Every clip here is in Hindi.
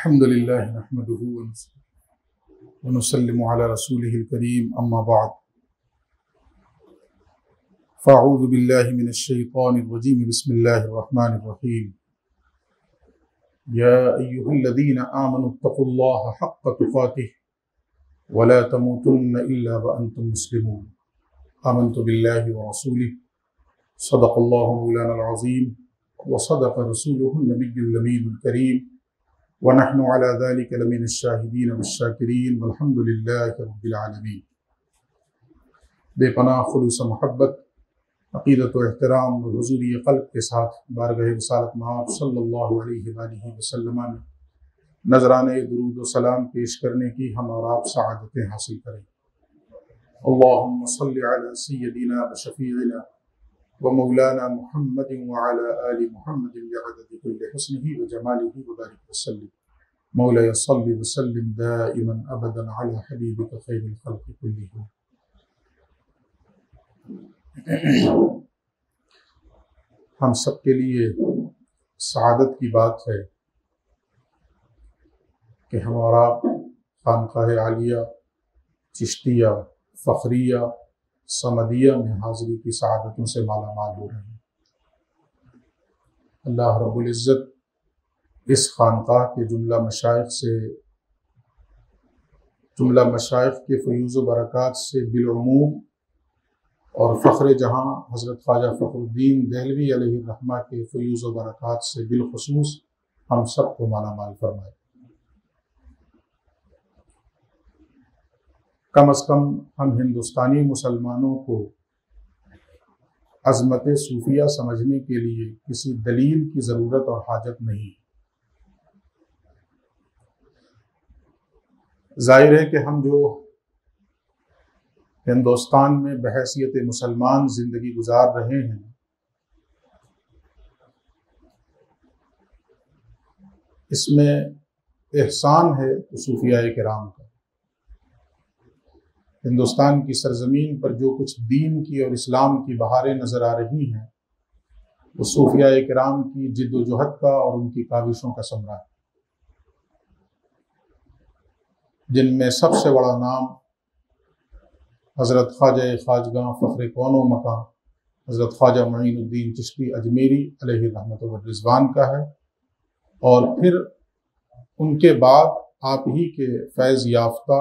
अल्हम्दुलिल्लाह नहमदुहु व नुसल्लिमु अला रसूलिहिल करीम अम्मा बाद फ़अऊज़ु बिल्लाहि मिनश शैतानिर रजीम बिस्मिल्लाहिर रहमानिर रहीम या अय्युहल्लज़ीना आमनुत्तक़ुल्लाहा हक़्क़ तुक़ातिह व ला तमूतुन्ना इल्ला व अंतुम मुस्लिमून आमन्तु बिल्लाहि व रसूलिहि सदक़ल्लाहु मौलानल अज़ीम व सदक़ रसूलुहुन नबियुल अमीनुल करीम व नहनु अला ज़ालिका लमिनश शाहिदीन वश्शाकिरीन वल्हम्दुलिल्लाहि रब्बिल आलमीन। बेपनाह खुलूस मोहब्बत, अक़ीदत व एहतराम व हुज़ूरी क़ल्ब के साथ बारगाह रिसालत मआब सल्लल्लाहु अलैहि वसल्लम में नजराने दुरूद व सलाम पेश करने की हम और आप सआदतें हासिल करें। अल्लाहुम्मा सल्लि अला सय्यदिना व शफ़ीइना व मौलाना मुहम्मदिन व अला आलि मुहम्मदिन बिअददि कुल्लि हुस्निही व जमालिही व बारिक वसल्लिम। मौलाया सल्लि व सल्लिम दाइमन अबदन अला हबीबिका खैरिल खल्क़ि कुल्लिहिम। हम सब के लिए सआदत की बात है कि हम और आप खानकाह आलिया, चिश्तिया, फ़खरिया, समदिया में हाज़िरी की सआदतों से माला माल हो रहे हैं। अल्लाह रब्बुल इज़्ज़त इस खानकाह के जुमला मशाइख़ के फ़यूज़ व बरक़ात से बिलउमूम और फ़ख्र जहाँ हज़रत ख्वाजा फ़खरुद्दीन देहलवी अलैहिर्रहमा के फ़यूज़ व बरक़ात से बिलख़ुसूस हम सब को माला माल फरमाए। कम अज़ कम हम हिंदुस्तानी मुसलमानों को अज़मत सूफिया समझने के लिए किसी दलील की ज़रूरत और हाजत नहीं। ज़ाहिर है कि हम जो हिंदुस्तान में बहैसियत मुसलमान ज़िंदगी गुजार रहे हैं, इसमें एहसान है सूफिया किराम का। हिंदुस्तान की सरजमीन पर जो कुछ दीन की और इस्लाम की बहारें नज़र आ रही हैं, वो सूफिया किराम की जिद्दोजहद का और उनकी काविशों का समरा है, जिनमें सबसे बड़ा नाम हज़रत ख्वाजा ख्वाजगां फ़ख्र कौनो मकां हज़रत ख्वाजा मुईनुद्दीन चिश्ती अजमेरी अलैहि रहमत व रिज़वान का है। और फिर उनके बाद आप ही के फैज़ याफ्ता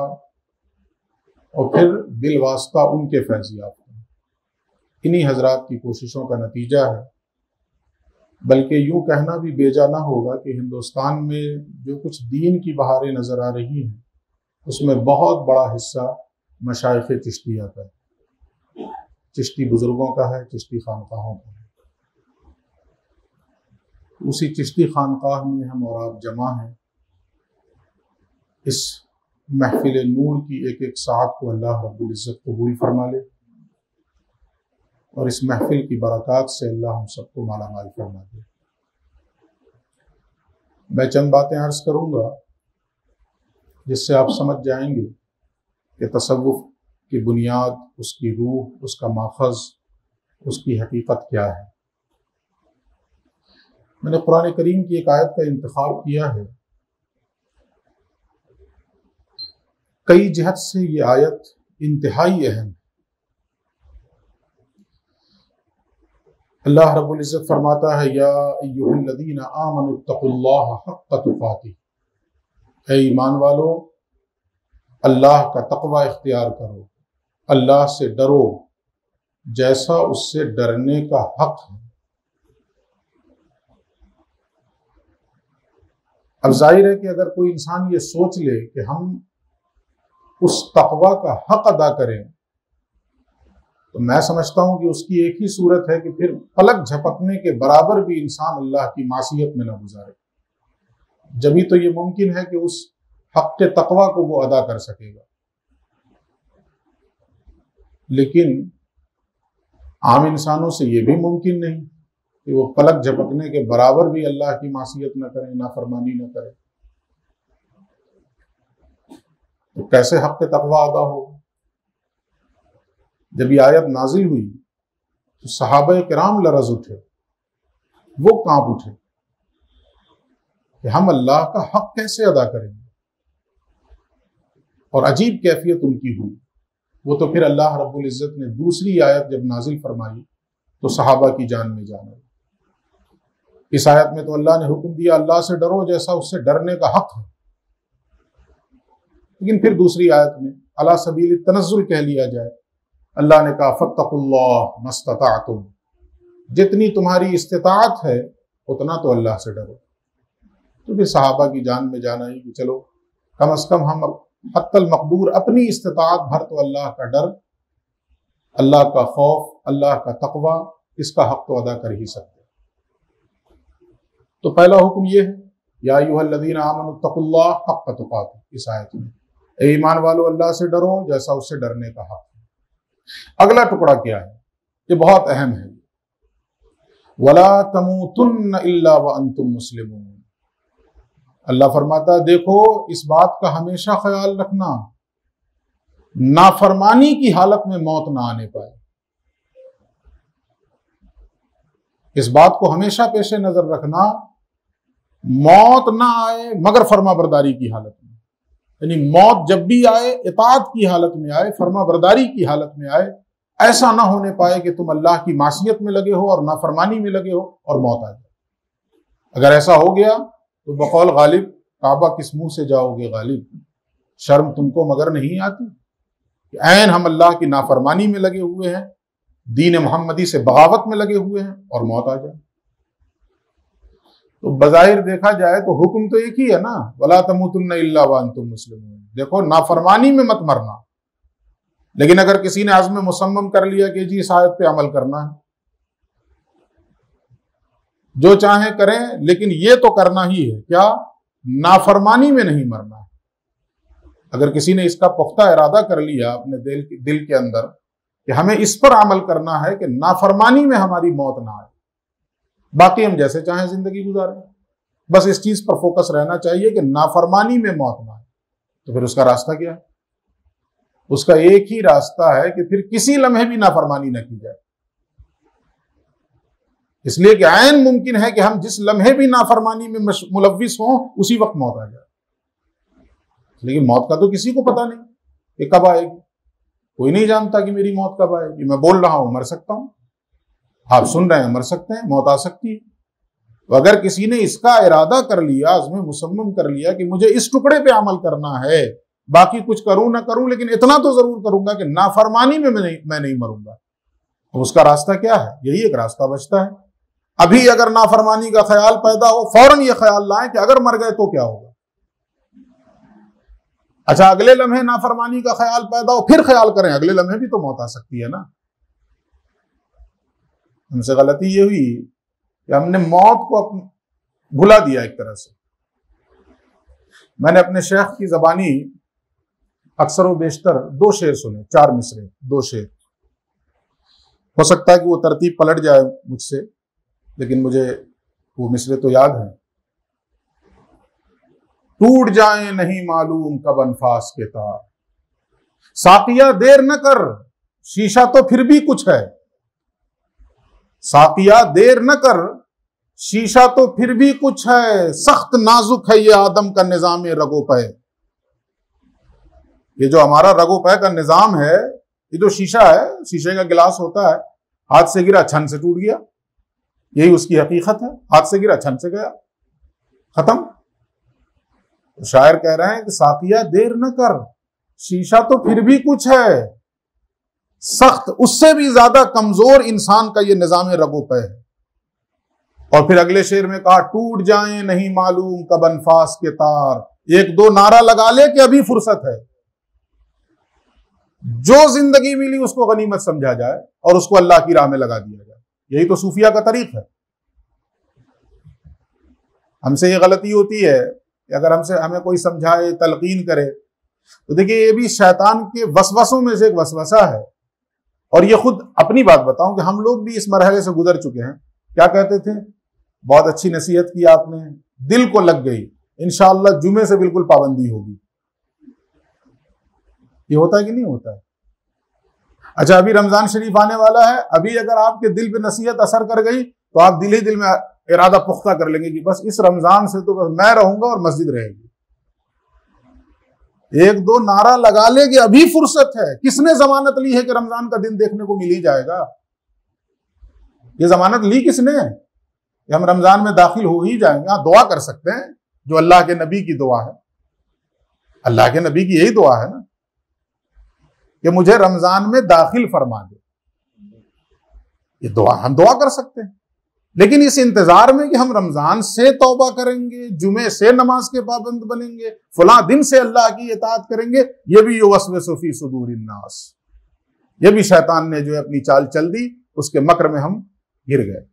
और फिर बिलवास्ता उनके फैज़ याफ्ता, इन्हीं हज़रात की कोशिशों का नतीजा है। बल्कि यूँ कहना भी बेजा ना होगा कि हिंदुस्तान में जो कुछ दीन की बहारें नज़र आ रही हैं, उसमें बहुत बड़ा हिस्सा मशाइख़ चिश्तिया का है, चिश्ती बुज़ुर्गों का है, चिश्ती खानकाहों का है। उसी चिश्ती खानकाह में हम और आप जमा हैं। इस महफिल नूर की एक एक साथ को अल्लाह रब्बुल इज़्ज़त कबूल फरमा ले और इस महफिल की बरक़ात से अल्लाह हम सबको माला माल फरमा दे। मैं चंद बातें अर्ज़ करूँगा जिससे आप समझ जाएंगे कि तसव्वुफ़ की बुनियाद, उसकी रूह, उसका माखज़, उसकी हकीकत क्या है। मैंने कुरान करीम की एक आयत का इंतखाब किया है। कई जहत से ये आयत इंतहाई अहम है। अल्लाह रब्बुल इज़्ज़त फरमाता है, या अय्युहल्लज़ीना आमनुत्तक़ुल्लाहा हक़्क़ तुक़ातिह, ऐ ईमान वालो, अल्लाह का तक़वा इख्तियार करो, अल्लाह से डरो जैसा उससे डरने का हक है। अब जाहिर है कि अगर कोई इंसान ये सोच ले कि हम उस तक़वा का हक अदा करें, तो मैं समझता हूं कि उसकी एक ही सूरत है कि फिर पलक झपकने के बराबर भी इंसान अल्लाह की मासियत में न गुजारे। जभी तो ये मुमकिन है कि उस हक के तक़वा को वो अदा कर सकेगा। लेकिन आम इंसानों से ये भी मुमकिन नहीं कि वो पलक झपकने के बराबर भी अल्लाह की मासियत न करें, नाफरमानी न करें। तो कैसे हक के तक़वा अदा होगा? जब ये आयत नाजिल हुई तो सहाबा किराम लरज़ उठे, वो कांप उठे कि हम अल्लाह का हक कैसे अदा करेंगे, और अजीब कैफियत उनकी हुई। वो तो फिर अल्लाह रब्बुल इज़्ज़त ने दूसरी आयत जब नाजिल फरमाई तो सहाबा की जान में जान आई। इस आयत में तो अल्लाह ने हुक्म दिया अल्लाह से डरो जैसा उससे डरने का हक है, लेकिन फिर दूसरी आयत में अला सबील तनज़्ज़ुल कह लिया जाए। अल्लाह ने कहा फत्तकुल्लाह मस्तताअतुम, जितनी तुम्हारी इस्तिताअत है उतना तो अल्लाह से डरो। तो फिर सहाबा की जान में जान आई कि चलो कम अज कम हम हत्तल मकदूर अपनी इस्तिताअत भर तो अल्लाह का डर, अल्लाह का खौफ, अल्लाह का तकवा, इसका हक तो अदा कर ही सकते। तो पहला हुक्म यह है या अय्युहल्लज़ीना आमनुत्तकुल्लाह हक़्क़ तुक़ातिह, इस आयत में ए ईमान वालो अल्लाह से डरो जैसा उससे डरने का हक है। अगला टुकड़ा क्या है, ये बहुत अहम है, वला तमूतुन्न इल्ला व अंतुम मुस्लिमून। अल्लाह फरमाता देखो इस बात का हमेशा ख्याल रखना नाफरमानी की हालत में मौत ना आने पाए। इस बात को हमेशा पेशे नजर रखना, मौत ना आए मगर फर्माबरदारी की हालत में, यानी मौत जब भी आए इताअत की हालत में आए, फर्माबरदारी की हालत में आए। ऐसा ना होने पाए कि तुम अल्लाह की मासियत में लगे हो और नाफरमानी में लगे हो और मौत आ जाए। अगर ऐसा हो गया तो बकौल गालिब काबा किस मुंह से जाओगे गालिब, शर्म तुमको मगर नहीं आती कि ऐन हम अल्लाह की नाफरमानी में लगे हुए हैं, दीन मोहम्मदी से बगावत में लगे हुए हैं और मौत आ जाए। तो बज़ाहिर देखा जाए तो हुक्म तो एक ही है ना, वला तमूतुन्ना इल्ला व अंतुम मुस्लिमून। देखो नाफरमानी में मत मरना, लेकिन अगर किसी ने आज़्म मुसम्मम कर लिया कि जी इस आयत पे अमल करना है, जो चाहे करें लेकिन ये तो करना ही है, क्या नाफरमानी में नहीं मरना। अगर किसी ने इसका पुख्ता इरादा कर लिया अपने दिल के अंदर कि हमें इस पर अमल करना है कि नाफरमानी में हमारी मौत ना आए, बाकी हम जैसे चाहें जिंदगी गुजारें, बस इस चीज पर फोकस रहना चाहिए कि नाफरमानी में मौत ना आए, तो फिर उसका रास्ता क्या है? उसका एक ही रास्ता है कि फिर किसी लम्हे भी नाफरमानी न की जाए। इसलिए कि ऐन मुमकिन है कि हम जिस लम्हे भी नाफरमानी में मुलव्विस हों उसी वक्त मौत आ जाए, लेकिन मौत का तो किसी को पता नहीं कि कब आएगी। कोई नहीं जानता कि मेरी मौत कब आएगी। मैं बोल रहा हूं मर सकता हूं, आप सुन रहे हैं मर सकते हैं, मौत आ सकती है। तो अगर किसी ने इसका इरादा कर लिया, अज़्म मुसम्मम कर लिया कि मुझे इस टुकड़े पे अमल करना है, बाकी कुछ करूं ना करूं लेकिन इतना तो जरूर करूंगा कि नाफरमानी में मैं नहीं मरूंगा, तो उसका रास्ता क्या है? यही एक रास्ता बचता है। अभी अगर नाफरमानी का ख्याल पैदा हो, फौरन ये ख्याल लाएं कि अगर मर गए तो क्या होगा। अच्छा, अगले लम्हे नाफरमानी का ख्याल पैदा हो, फिर ख्याल करें अगले लम्हे भी तो मौत आ सकती है ना। हमसे गलती ये हुई कि हमने मौत को भुला दिया एक तरह से। मैंने अपने शेख की जबानी अक्सर व बेशतर 2 शेर सुने, 4 मिसरे, 2 शेर। हो सकता है कि वो तरतीब पलट जाए मुझसे, लेकिन मुझे वो मिसरे तो याद है। टूट जाए नहीं मालूम कब अनफास के तार, साकिया देर न कर शीशा तो फिर भी कुछ है। साकिया देर न कर शीशा तो फिर भी कुछ है, सख्त नाजुक है ये आदम का निजाम रगोपय। ये जो हमारा रगोपय का निजाम है, ये जो शीशा है, शीशे का गिलास होता है, हाथ से गिरा छन से टूट गया, यही उसकी हकीकत है। हाथ से गिरा छन से गया, खत्म। तो शायर कह रहे हैं कि साकिया देर न कर शीशा तो फिर भी कुछ है, सख्त उससे भी ज्यादा कमजोर इंसान का ये निजाम रगोपय है। और फिर अगले शेर में कहा टूट जाए नहीं मालूम कब अनफास के तार, 1-2 नारा लगा ले कि अभी फुर्सत है। जो जिंदगी मिली उसको गनीमत समझा जाए और उसको अल्लाह की राह में लगा दिया जाए। यही तो सूफिया का तरीक है। हमसे ये गलती होती है कि अगर हमें कोई समझाए, तलकीन करे, तो देखिए ये भी शैतान के वसवसों में से एक वसवसा है। और ये खुद अपनी बात बताऊं कि हम लोग भी इस मरहले से गुजर चुके हैं। क्या कहते थे, बहुत अच्छी नसीहत की आपने, दिल को लग गई, इंशाअल्लाह जुमे से बिल्कुल पाबंदी होगी। ये होता है कि नहीं होता है? अच्छा, अभी रमजान शरीफ आने वाला है, अभी अगर आपके दिल पे नसीहत असर कर गई तो आप दिल ही दिल में इरादा पुख्ता कर लेंगे कि बस इस रमजान से तो बस मैं रहूंगा और मस्जिद रहेगी। एक दो नारा लगा ले कि अभी फुर्सत है। किसने जमानत ली है कि रमजान का दिन देखने को मिल ही जाएगा? ये जमानत ली किसने कि हम रमजान में दाखिल हो ही जाएंगे? हाँ, दुआ कर सकते हैं, जो अल्लाह के नबी की दुआ है। अल्लाह के नबी की यही दुआ है ना कि मुझे रमजान में दाखिल फरमा दे। ये दुआ हम दुआ कर सकते हैं, लेकिन इस इंतजार में कि हम रमजान से तौबा करेंगे, जुमे से नमाज के पाबंद बनेंगे, फला दिन से अल्लाह की इताअत करेंगे, ये भी युवस्विसु फी सुदूरिन नास, ये भी शैतान ने जो है अपनी चाल चल दी, उसके मक्र में हम गिर गए,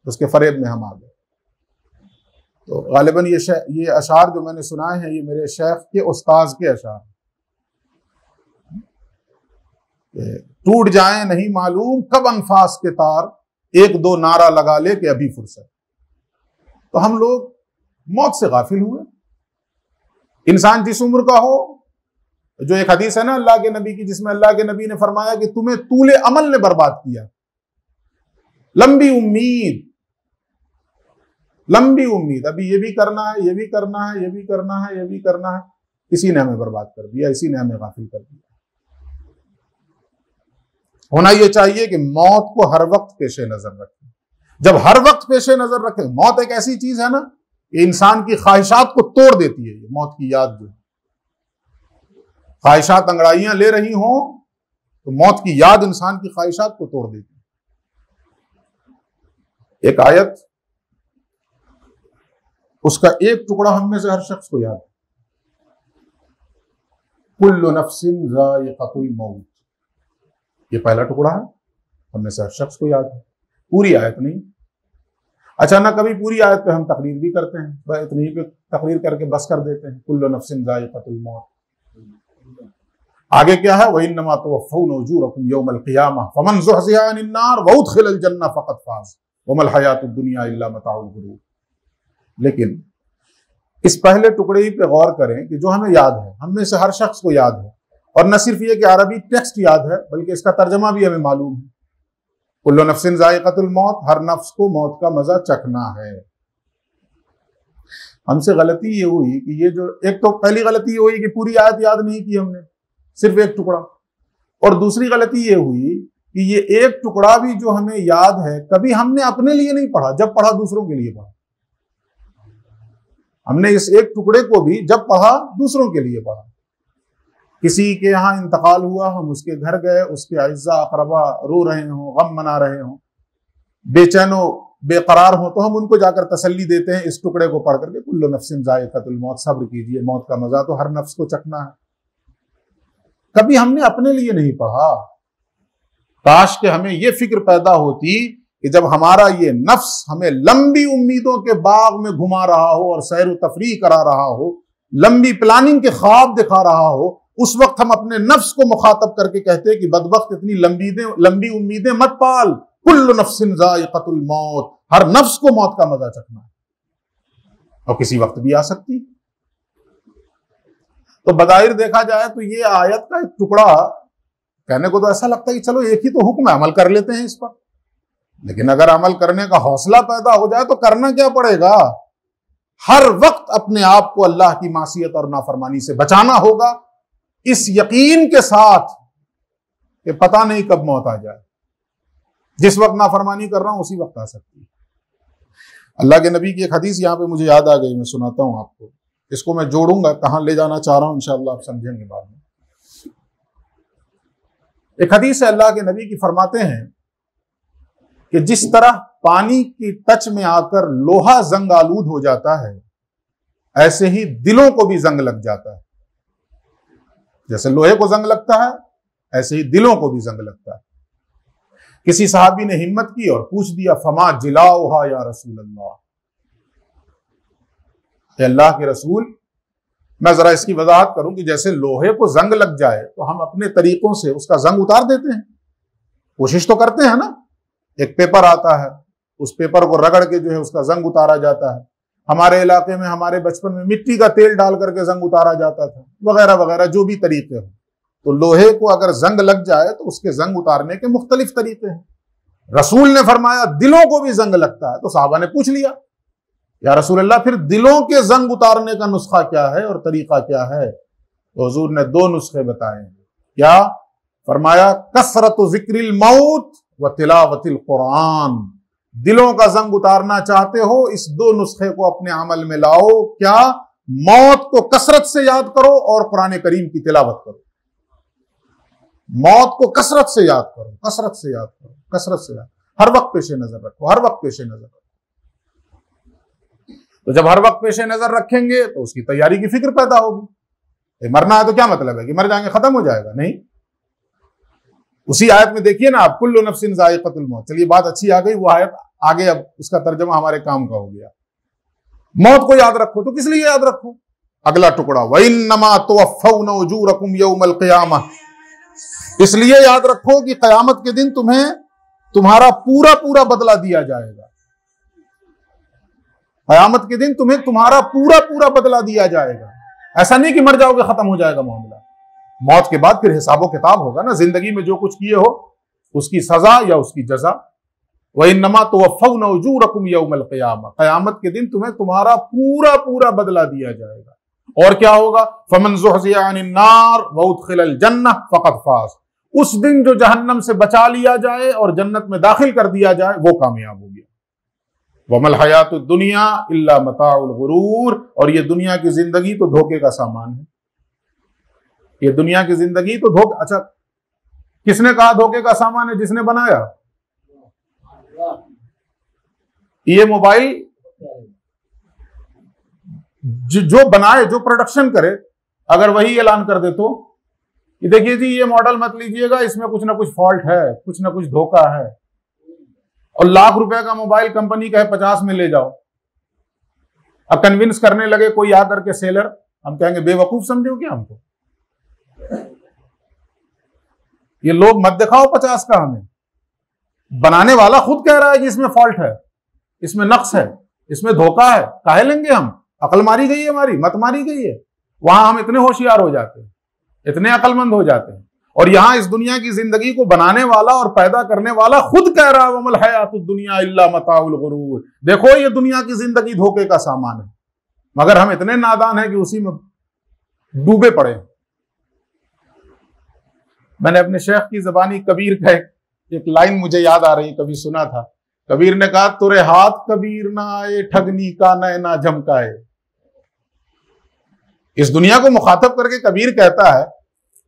उसके फरेब में हम आ गए। तो गालिबन ये अशार जो मैंने सुनाए हैं, ये मेरे शेख के उस्ताज के अशार, टूट जाए नहीं मालूम कब अनफास के तार, एक दो नारा लगा ले कि अभी फुर्सत। तो हम लोग मौत से गाफिल हुए। इंसान जिस उम्र का हो, जो एक हदीस है ना अल्लाह के नबी की, जिसमें अल्लाह के नबी ने फरमाया कि तुम्हें तूले अमल ने बर्बाद किया, लंबी उम्मीद, लंबी उम्मीद, अभी ये भी करना है, ये भी करना है, ये भी करना है, ये भी करना है, इसी ने हमें बर्बाद कर दिया, इसी ने हमें गाफिल कर दिया। होना यह चाहिए कि मौत को हर वक्त पेशे नजर रखें। जब हर वक्त पेशे नजर रखें, मौत एक ऐसी चीज है ना कि इंसान की ख्वाहिशात को तोड़ देती है। ये मौत की याद जो ख्वाहिशात अंगड़ाइयां ले रही हों, तो मौत की याद इंसान की ख्वाहिशात को तोड़ देती है। एक आयत, उसका एक टुकड़ा हम में से हर शख्स को याद है, कुल्लु नफ्सिन ज़ाइक़तुल मौत। ये पहला टुकड़ा है, हम में से हर शख्स को याद है। पूरी आयत नहीं। अचानक कभी पूरी आयत पे हम तकरीर भी करते हैं, वह इतनी ही पे तकरीर करके बस कर देते हैं, कुल्लु नफ्सिन ज़ाइक़तुल मौत। आगे क्या है? व इन्नमा तुवफ़्फ़ौना उजूरकुम यौमल क़ियामह फ़मन ज़ुहज़िहा अनिन नार व उदख़िलल जन्नह फ़क़द फ़ाज़ वमल हयातुद दुनिया इल्ला मताउल गुरूर। लेकिन इस पहले टुकड़े ही पे गौर करें कि जो हमें याद है, हम में से हर शख्स को याद है, और न सिर्फ ये कि अरबी टेक्स्ट याद है, बल्कि इसका तर्जमा भी हमें मालूम है। कुल्लु नफ्सिन ज़ाइक़तुल मौत, हर नफ्स को मौत का मजा चखना है। हमसे गलती ये हुई कि ये जो एक तो पहली गलती ये हुई कि पूरी आयत याद नहीं की हमने, सिर्फ एक टुकड़ा। और दूसरी गलती ये हुई कि ये एक टुकड़ा भी जो हमें याद है, कभी हमने अपने लिए नहीं पढ़ा, जब पढ़ा दूसरों के लिए पढ़ा। हमने इस एक टुकड़े को भी जब पढ़ा दूसरों के लिए पढ़ा। किसी के यहाँ इंतकाल हुआ, हम उसके घर गए, उसके अज़्ज़ा अक़रबा रो रहे हों, गम मना रहे हों, बेचैनो बेकरार हो, तो हम उनको जाकर तसल्ली देते हैं इस टुकड़े को पढ़ करके, कुल्लु नफ्सिन ज़ाइक़तुल मौत, सब्र कीजिए, मौत का मजा तो हर नफ्स को चखना है। कभी हमने अपने लिए नहीं पढ़ा। काश के हमें ये फिक्र पैदा होती कि जब हमारा ये नफ्स हमें लंबी उम्मीदों के बाग में घुमा रहा हो और सैर तफरीह करा रहा हो, लंबी प्लानिंग के ख्वाब दिखा रहा हो, उस वक्त हम अपने नफ्स को मुखातब करके कहते कि बदबख्त इतनी लंबी उम्मीदें मत पाल, कुल्लु नफ्सिन ज़ाइक़तुल मौत, हर नफ्स को मौत का मजा चखना है, और किसी वक्त भी आ सकती। तो बज़ाहिर देखा जाए तो ये आयत का एक टुकड़ा कहने को तो ऐसा लगता है कि चलो एक ही तो हुक्म है, अमल कर लेते हैं इस पर। लेकिन अगर अमल करने का हौसला पैदा हो जाए तो करना क्या पड़ेगा? हर वक्त अपने आप को अल्लाह की मासियत और नाफरमानी से बचाना होगा, इस यकीन के साथ कि पता नहीं कब मौत आ जाए। जिस वक्त नाफरमानी कर रहा हूं उसी वक्त आ सकती है। अल्लाह के नबी की एक हदीस यहां पे मुझे याद आ गई, मैं सुनाता हूं आपको। इसको मैं जोड़ूंगा, कहां ले जाना चाह रहा हूं इंशाअल्लाह आप समझेंगे बाद में। एक हदीस है अल्लाह के नबी की, फरमाते हैं कि जिस तरह पानी की टच में आकर लोहा जंग आलूद हो जाता है, ऐसे ही दिलों को भी जंग लग जाता है। जैसे लोहे को जंग लगता है, ऐसे ही दिलों को भी जंग लगता है। किसी सहाबी ने हिम्मत की और पूछ दिया, फमा जिलाओहा या रसूल अल्लाह, अल्लाह के रसूल, मैं जरा इसकी वजाहत करूं कि जैसे लोहे को जंग लग जाए तो हम अपने तरीकों से उसका जंग उतार देते हैं, कोशिश तो करते हैं ना। एक पेपर आता है, उस पेपर को रगड़ के जो है उसका जंग उतारा जाता है। हमारे इलाके में हमारे बचपन में मिट्टी का तेल डाल करके जंग उतारा जाता था, वगैरह वगैरह, जो भी तरीके हो। तो लोहे को अगर जंग लग जाए तो उसके जंग उतारने के मुख्तलिफ तरीके हैं। रसूल ने फरमाया दिलों को भी जंग लगता है। तो साहबा ने पूछ लिया, या रसूल अल्लाह, फिर दिलों के जंग उतारने का नुस्खा क्या है और तरीका क्या है? तो हुजूर ने 2 नुस्खे बताए हैं। क्या फरमाया? कसरत जिक्रिल मौत व तिलावतिल कुरान। दिलों का जंग उतारना चाहते हो, इस 2 नुस्खे को अपने अमल में लाओ। क्या? मौत को कसरत से याद करो और कुरान करीम की तिलावत करो। मौत को कसरत से याद करो, कसरत से याद करो, कसरत से याद, हर वक्त पेशे नजर रखो, हर वक्त पेशे नजर रखो। तो जब हर वक्त पेशे नजर रखेंगे तो उसकी तैयारी की फिक्र पैदा होगी। मरना है तो क्या मतलब है कि मर जाएंगे, खत्म हो जाएगा? नहीं। उसी आयत में देखिए ना आप, कुल्लु नफ्सिन ज़ाइक़तुल मौत। चलिए बात अच्छी आ गई, वो आयत आगे, अब उसका तर्जमा हमारे काम का हो गया। मौत को याद रखो, तो किस लिए याद रखो? अगला टुकड़ा, वइन्नमा तुवफ़्फ़ौना उजूरकुम यौमल क़ियामह। इसलिए याद रखो कि कयामत के दिन तुम्हें तुम्हारा पूरा पूरा बदला दिया जाएगा। कयामत के दिन तुम्हें तुम्हारा पूरा पूरा बदला दिया जाएगा। ऐसा नहीं कि मर जाओगे खत्म हो जाएगा मामला। मौत के बाद फिर हिसाबो किताब होगा ना। जिंदगी में जो कुछ किए हो उसकी सजा या उसकी जजा। वइन्नमा तुवफ़्फ़ौना उजूरकुम यौमल क़ियामह। कयामत के दिन तुम्हें तुम्हारा पूरा पूरा बदला दिया जाएगा। और क्या होगा? फमन ज़ुहज़िया अनिन नार व उदख़िलल जन्नह फ़क़द फ़ाज़। उस दिन जो जहन्नम से बचा लिया जाए और जन्नत में दाखिल कर दिया जाए वो कामयाब हो गया। वमल हयातुद दुनिया इल्ला मताउल गुरूर। और ये दुनिया की जिंदगी तो धोखे का सामान है। ये दुनिया की जिंदगी तो धोखे। अच्छा, किसने कहा धोखे का सामान है? जिसने बनाया। ये मोबाइल जो बनाए, जो प्रोडक्शन करे, अगर वही ऐलान कर दे तो ये देखिए जी, ये मॉडल मत लीजिएगा, इसमें कुछ ना कुछ फॉल्ट है, कुछ ना कुछ धोखा है, और लाख रुपए का मोबाइल कंपनी का है 50 में ले जाओ। अब कन्विंस करने लगे कोई आकर के सेलर, हम कहेंगे बेवकूफ समझो क्या हमको? ये लोग मत दिखाओ 50 का हमें। बनाने वाला खुद कह रहा है कि इसमें फॉल्ट है, इसमें नक्स है, इसमें धोखा है। काहे लेंगे हम? अकल मारी गई है हमारी, मत मारी गई है। वहां हम इतने होशियार हो जाते हैं, इतने अकलमंद हो जाते हैं। और यहां इस दुनिया की जिंदगी को बनाने वाला और पैदा करने वाला खुद कह रहा है वमल हयातुद दुनिया इल्ला मताउल गुरूर। देखो ये दुनिया की जिंदगी धोखे का सामान है, मगर हम इतने नादान हैं कि उसी में डूबे पड़े। मैंने अपने शेख की ज़बानी कबीर का एक लाइन मुझे याद आ रही, कभी सुना था। कबीर ने कहा, तुरे हाथ कबीर ना आए, ठगनी का नैना झमकाए। इस दुनिया को मुखातब करके कबीर कहता है,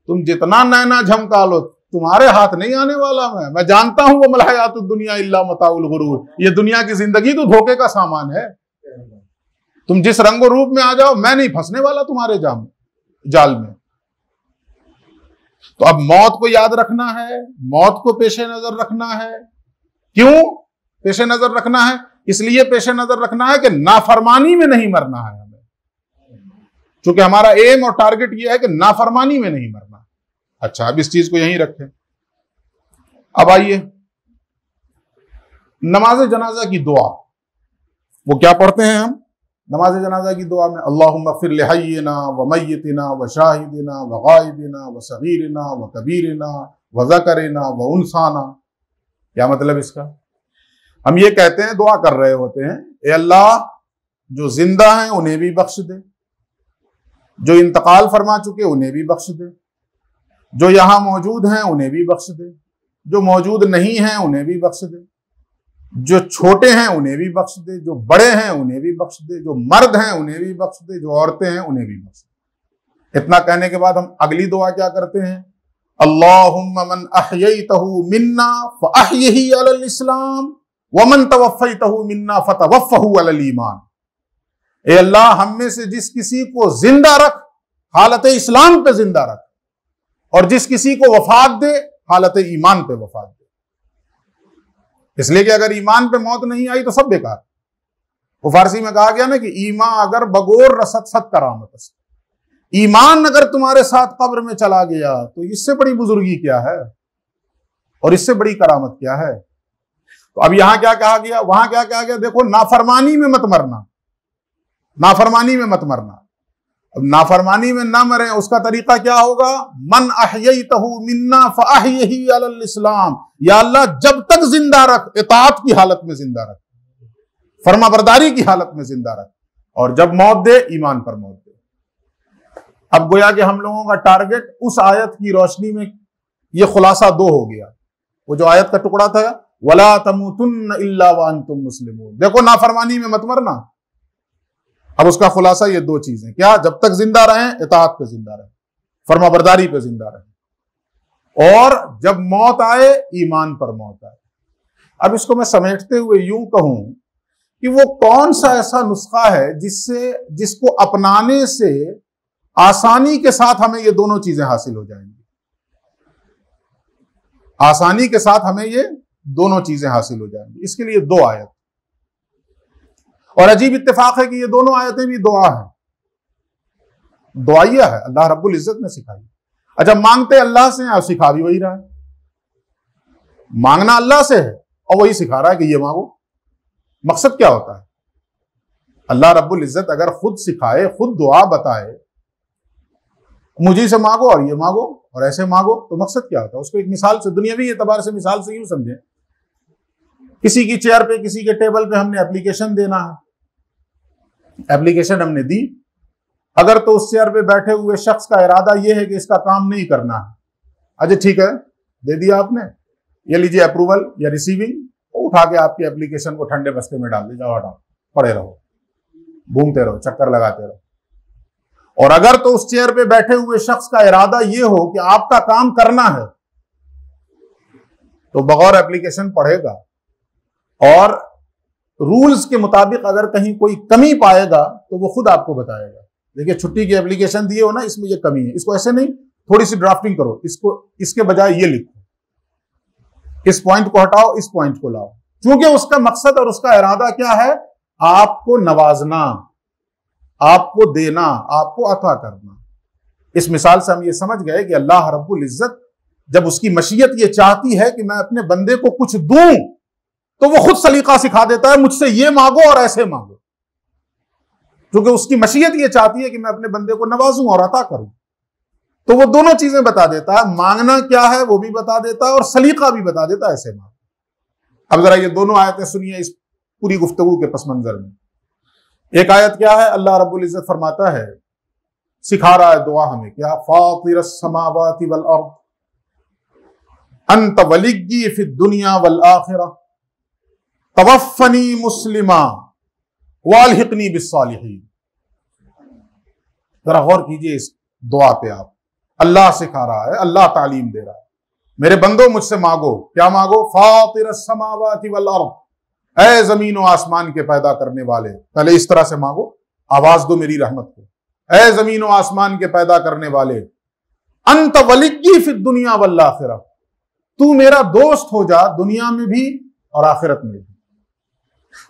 तुम जितना नैना झमका लो, तुम्हारे हाथ नहीं आने वाला। मैं जानता हूं वमल हयातुद दुनिया इल्ला मताउल गुरूर। ये दुनिया की जिंदगी तो धोखे का सामान है। तुम जिस रंगो रूप में आ जाओ, मैं नहीं फंसने वाला तुम्हारे जाल में। तो अब मौत को याद रखना है, मौत को पेशे नजर रखना है। क्यों पेशे नजर रखना है? इसलिए पेशे नजर रखना है कि नाफरमानी में नहीं मरना है हमें। क्योंकि हमारा एम और टारगेट यह है कि नाफरमानी में नहीं मरना। अच्छा, अब इस चीज को यहीं रखें। अब आइए नमाज जनाजा की दुआ, वो क्या पढ़ते हैं हम नमाज जनाजा की दुआ में? अल्लाहुम्मा ग़फ़िर लिहय्यिना व मय्यितिना व शाहिदिना व गायबिना व सगीरिना व कबीरिना व ज़करिना व उनसाना। क्या मतलब इसका? हम ये कहते हैं, दुआ कर रहे होते हैं, ए अल्लाह जो जिंदा हैं उन्हें भी बख्श दे, जो इंतकाल फरमा चुके उन्हें भी बख्श दे, जो यहां मौजूद हैं उन्हें भी बख्श दे, जो मौजूद नहीं हैं उन्हें भी बख्श दे, जो छोटे हैं उन्हें भी बख्श दे, जो बड़े हैं उन्हें भी बख्श दे, जो मर्द हैं उन्हें भी बख्श दे, जो औरतें हैं उन्हें भी बख्श दे। इतना कहने के बाद हम अगली दुआ क्या करते हैं? अल्लाहुम्मा मन अहयैतहु मिन्ना फअहयिही अलल इस्लाम व मन तवफ़्फ़ैतहु मिन्ना फतवफ़्फ़हु अलल ईमान। ए अल्लाह, हम में से जिस किसी को जिंदा रख, हालत इस्लाम पे जिंदा रख, और जिस किसी को वफात दे, हालत ईमान पे वफात दे। इसलिए कि अगर ईमान पे मौत नहीं आई तो सब बेकार। वो फारसी में कहा गया ना कि ईमा अगर बगोर रसत सत करामत। ईमान अगर तुम्हारे साथ कब्र में चला गया तो इससे बड़ी बुजुर्गी क्या है और इससे बड़ी करामत क्या है? तो अब यहां क्या कहा गया, वहां क्या कहा गया? देखो, नाफरमानी में मत मरना, नाफरमानी में मत मरना। अब नाफरमानी में ना मरे, उसका तरीका क्या होगा? मन अहयैतहु मिन्ना फअहयही अलल इस्लाम, या अल्लाह जब तक जिंदा रख, इताअत की हालत में जिंदा रख, फर्माबरदारी की हालत में जिंदा रख, और जब मौत दे ईमान पर मौत दे। अब गोया कि हम लोगों का टारगेट उस आयत की रोशनी में ये खुलासा 2 हो गया। वो जो आयत का टुकड़ा था, वला तमूतुन्न इल्ला व अंतुम मुस्लिमून, देखो नाफरमानी में मत मरना। अब उसका खुलासा ये 2 चीजें, क्या? जब तक जिंदा रहें इताअत पे जिंदा रहें, फर्माबरदारी पे जिंदा रहें, और जब मौत आए ईमान पर मौत आए। अब इसको मैं समेटते हुए यूं कहूं कि वो कौन सा ऐसा नुस्खा है जिसको अपनाने से आसानी के साथ हमें ये दोनों चीजें हासिल हो जाएंगी, आसानी के साथ हमें ये दोनों चीजें हासिल हो जाएंगी। इसके लिए 2 आयत, और अजीब इत्तेफाक है कि ये दोनों आयतें भी दुआ है, दुआइया है, अल्लाह रब्बुल इज्जत ने सिखाई। अच्छा, मांगते अल्लाह से हैं और सिखा भी वही रहा है। मांगना अल्लाह से है और वही सिखा रहा है कि ये मांगो। मकसद क्या होता है? अल्लाह रब्बुल इज्जत अगर खुद सिखाए, खुद दुआ बताए, मुझे से मांगो और ये मांगो और ऐसे मांगो, तो मकसद क्या होता है? उसको एक मिसाल से, दुनियावी एतबार से मिसाल से यूं समझें, किसी की चेयर पे, किसी के टेबल पे हमने एप्लीकेशन देना है, एप्लीकेशन हमने दी, अगर तो उस चेयर पे बैठे हुए शख्स का इरादा यह है कि इसका काम नहीं करना है, अच्छा ठीक है, दे दिया आपने, ये लीजिए अप्रूवल या रिसीविंग, उठा के आपकी एप्लीकेशन को ठंडे बस्ते में डाल दे, जाओ हटाओ, पड़े रहो, घूमते रहो, चक्कर लगाते रहो। और अगर तो उस चेयर पे बैठे हुए शख्स का इरादा यह हो कि आपका काम करना है, तो बगैर एप्लीकेशन पढ़ेगा और रूल्स के मुताबिक अगर कहीं कोई कमी पाएगा तो वो खुद आपको बताएगा, देखिए छुट्टी की एप्लीकेशन दिए हो ना, इसमें ये कमी है, इसको ऐसे नहीं, थोड़ी सी ड्राफ्टिंग करो, इसको इसके बजाय ये लिखो, इस पॉइंट को हटाओ, इस पॉइंट को लाओ। क्योंकि उसका मकसद और उसका इरादा क्या है? आपको नवाजना, आपको देना, आपको अता करना। इस मिसाल से हम ये समझ गए कि अल्लाह रब्बुल इज्जत जब उसकी मशीयत ये चाहती है कि मैं अपने बंदे को कुछ दूं, तो वो खुद सलीका सिखा देता है, मुझसे ये मांगो और ऐसे मांगो, क्योंकि उसकी मशीयत ये चाहती है कि मैं अपने बंदे को नवाजूं और अता करूं। तो वो दोनों चीजें बता देता है, मांगना क्या है वो भी बता देता है और सलीका भी बता देता है, ऐसे मांगो। अब जरा ये दोनों आयतें सुनिए इस पूरी गुफ्तगू के पस मंजर में। एक आयत क्या है? अल्लाह रब्बुल इज्जत फरमाता है, सिखा रहा है दुआ हमें, क्या? फातिरस समावाति वल अर्द अंत वलिय्यी फिद दुनिया वल आखिरह तवफ़्फ़नी मुस्लिमा वाल्हिक़नी बिस्सालिहीन। जरा गौर कीजिए इस दुआ पे। आप, अल्लाह सिखा रहा है, अल्लाह तालीम दे रहा है, मेरे बंदो मुझसे मांगो, क्या मांगो? फातिरस समावाति वल अर्द, ऐ जमीन और आसमान के पैदा करने वाले, पहले इस तरह से मांगो, आवाज दो मेरी रहमत को, ऐ जमीन और आसमान के पैदा करने वाले, अंत वलिय्यी फिद दुनिया वल आखिरह, तू मेरा दोस्त हो जा दुनिया में भी और आखिरत में भी।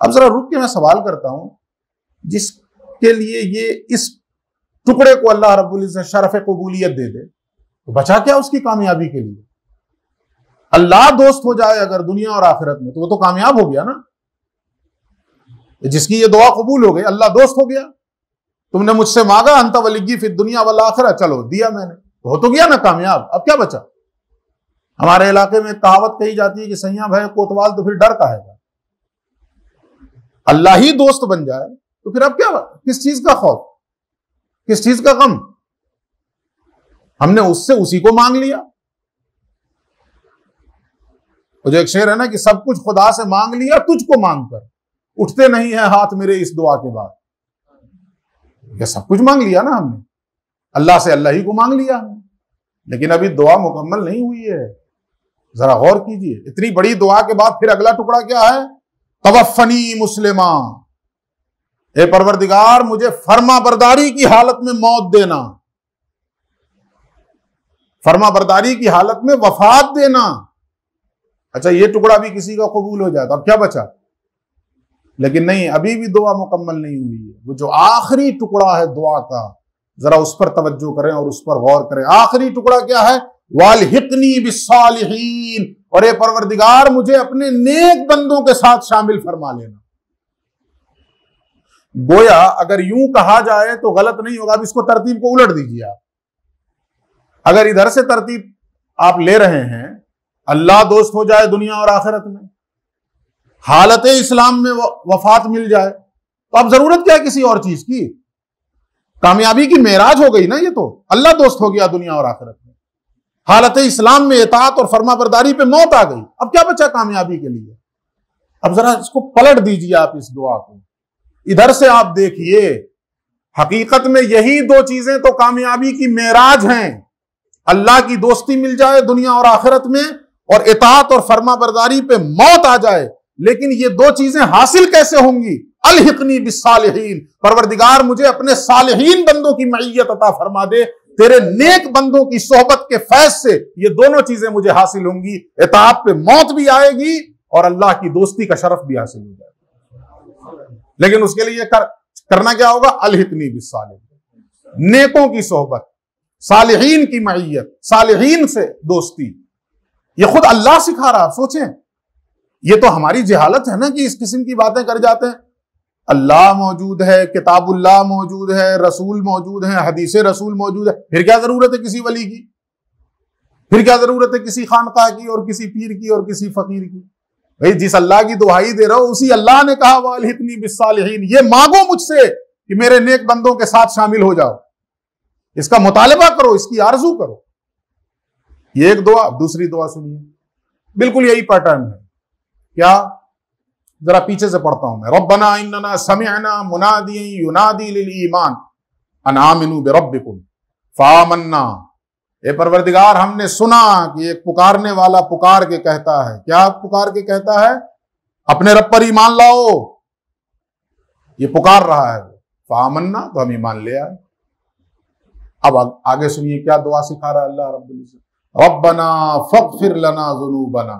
अब जरा रुक के मैं सवाल करता हूं, जिसके लिए ये इस टुकड़े को अल्लाह रब्बुल इज्जत शरफ कबूलियत दे दे, तो बचा क्या उसकी कामयाबी के लिए? अल्लाह दोस्त हो जाए अगर दुनिया और आखिरत में, तो वो तो कामयाब हो गया ना। जिसकी ये दुआ कबूल हो गई, अल्लाह दोस्त हो गया। तुमने मुझसे मांगा अंत वलिय्यी फिद दुनिया वल आखिरह, चलो दिया मैंने, हो तो गया ना कामयाब। अब क्या बचा? हमारे इलाके में कहावत कही जाती है कि सैया भाई कोतवाल तो फिर डर का है। अल्लाह ही दोस्त बन जाए तो फिर अब क्या, किस चीज का खौफ, किस चीज का गम? हमने उससे उसी को मांग लिया। वो जो एक शेर है ना कि सब कुछ खुदा से मांग लिया तुझको मांग कर, उठते नहीं है हाथ मेरे इस दुआ के बाद। ये सब कुछ मांग लिया ना हमने, अल्लाह से अल्लाह ही को मांग लिया हमने, लेकिन अभी दुआ मुकम्मल नहीं हुई है। जरा गौर कीजिए, इतनी बड़ी दुआ के बाद फिर अगला टुकड़ा क्या है? तवफ़्फ़नी मुस्लिमा, ए परवरदिगार मुझे फर्मा बरदारी की हालत में मौत देना, फर्मा बरदारी की हालत में वफात देना। अच्छा, ये टुकड़ा भी किसी का कबूल हो जाए तो अब क्या बचा? लेकिन नहीं, अभी भी दुआ मुकम्मल नहीं हुई है। वो जो आखिरी टुकड़ा है दुआ का, जरा उस पर तवज्जो करें और उस पर गौर करें। आखिरी टुकड़ा क्या है? वाल्हिक़नी बिस्सालिहीन, और ए परवरदिगार मुझे अपने नेक बंदों के साथ शामिल फरमा लेना। गोया अगर यूं कहा जाए तो गलत नहीं होगा। अब इसको तरतीब को उलट दीजिए आप। अगर इधर से तरतीब आप ले रहे हैं, अल्लाह दोस्त हो जाए दुनिया और आखिरत में, हालत इस्लाम में वफात मिल जाए, तो अब जरूरत क्या है किसी और चीज की? कामयाबी की मेराज हो गई ना, ये तो अल्लाह दोस्त हो गया दुनिया और आखिरत में। हालत इस्लाम में इताअत और फरमाबरदारी पे मौत आ गई, अब क्या बचा कामयाबी के लिए? अब जरा इसको पलट दीजिए आप इस दुआ को, इधर से आप देखिए। हकीकत में यही दो चीजें तो कामयाबी की मेराज हैं, अल्लाह की दोस्ती मिल जाए दुनिया और आखिरत में, और इताअत और फरमाबरदारी पे मौत आ जाए। लेकिन ये दो चीजें हासिल कैसे होंगी? अलहिकनी बिस्सालिहीन, परवरदिगार मुझे अपने सालिहीन बंदों की मईयत अता फरमा दे, तेरे नेक बंदों की सोहबत के फैज से ये दोनों चीजें मुझे हासिल होंगी। इताअत पे मौत भी आएगी और अल्लाह की दोस्ती का शरफ भी हासिल हो जाएगा। लेकिन उसके लिए करना क्या होगा? अलहिकनी बिस्सालिहीन, नेकों की सोहबत, सालिहीन की मईयत, सालिहीन से दोस्ती। ये खुद अल्लाह सिखा रहा। आप सोचें, ये तो हमारी जहालत है ना कि इस किस्म की बातें कर जाते हैं। अल्लाह मौजूद है, किताबुल्लाह मौजूद है, रसूल मौजूद है, हदीस रसूल मौजूद है, फिर क्या जरूरत है किसी वली की? फिर क्या जरूरत है किसी खानकाह की और किसी पीर की और किसी फकीर की? भाई जिस अल्लाह की दुहाई दे रहा हो उसी अल्लाह ने कहा वालिहिकनी बिस्सालिहीन, ये मांगो मुझसे कि मेरे नेक बंदों के साथ शामिल हो जाओ। इसका मुतालबा करो, इसकी आरजू करो। ये एक दुआ। दूसरी दुआ सुनिए, बिल्कुल यही पैटर्न है। क्या? जरा पीछे से पढ़ता हूं मैं। रब्बना इन्नना समिअना मुनादियन युनादी लिल ईमान अन आमिनू बिरब्बिकुम फामन्ना। ए परवरदिगार, हमने सुना कि एक पुकारने वाला पुकार के कहता है। क्या पुकार के कहता है? अपने रब पर ईमान लाओ। ये पुकार रहा है, फामन्ना, तो हम ईमान ले आए। अब आगे सुनिए क्या दुआ सिखा रहा है अल्लाह रब्बुल इज्जत। रब्बना फग़फिर लना ज़ुनूबना,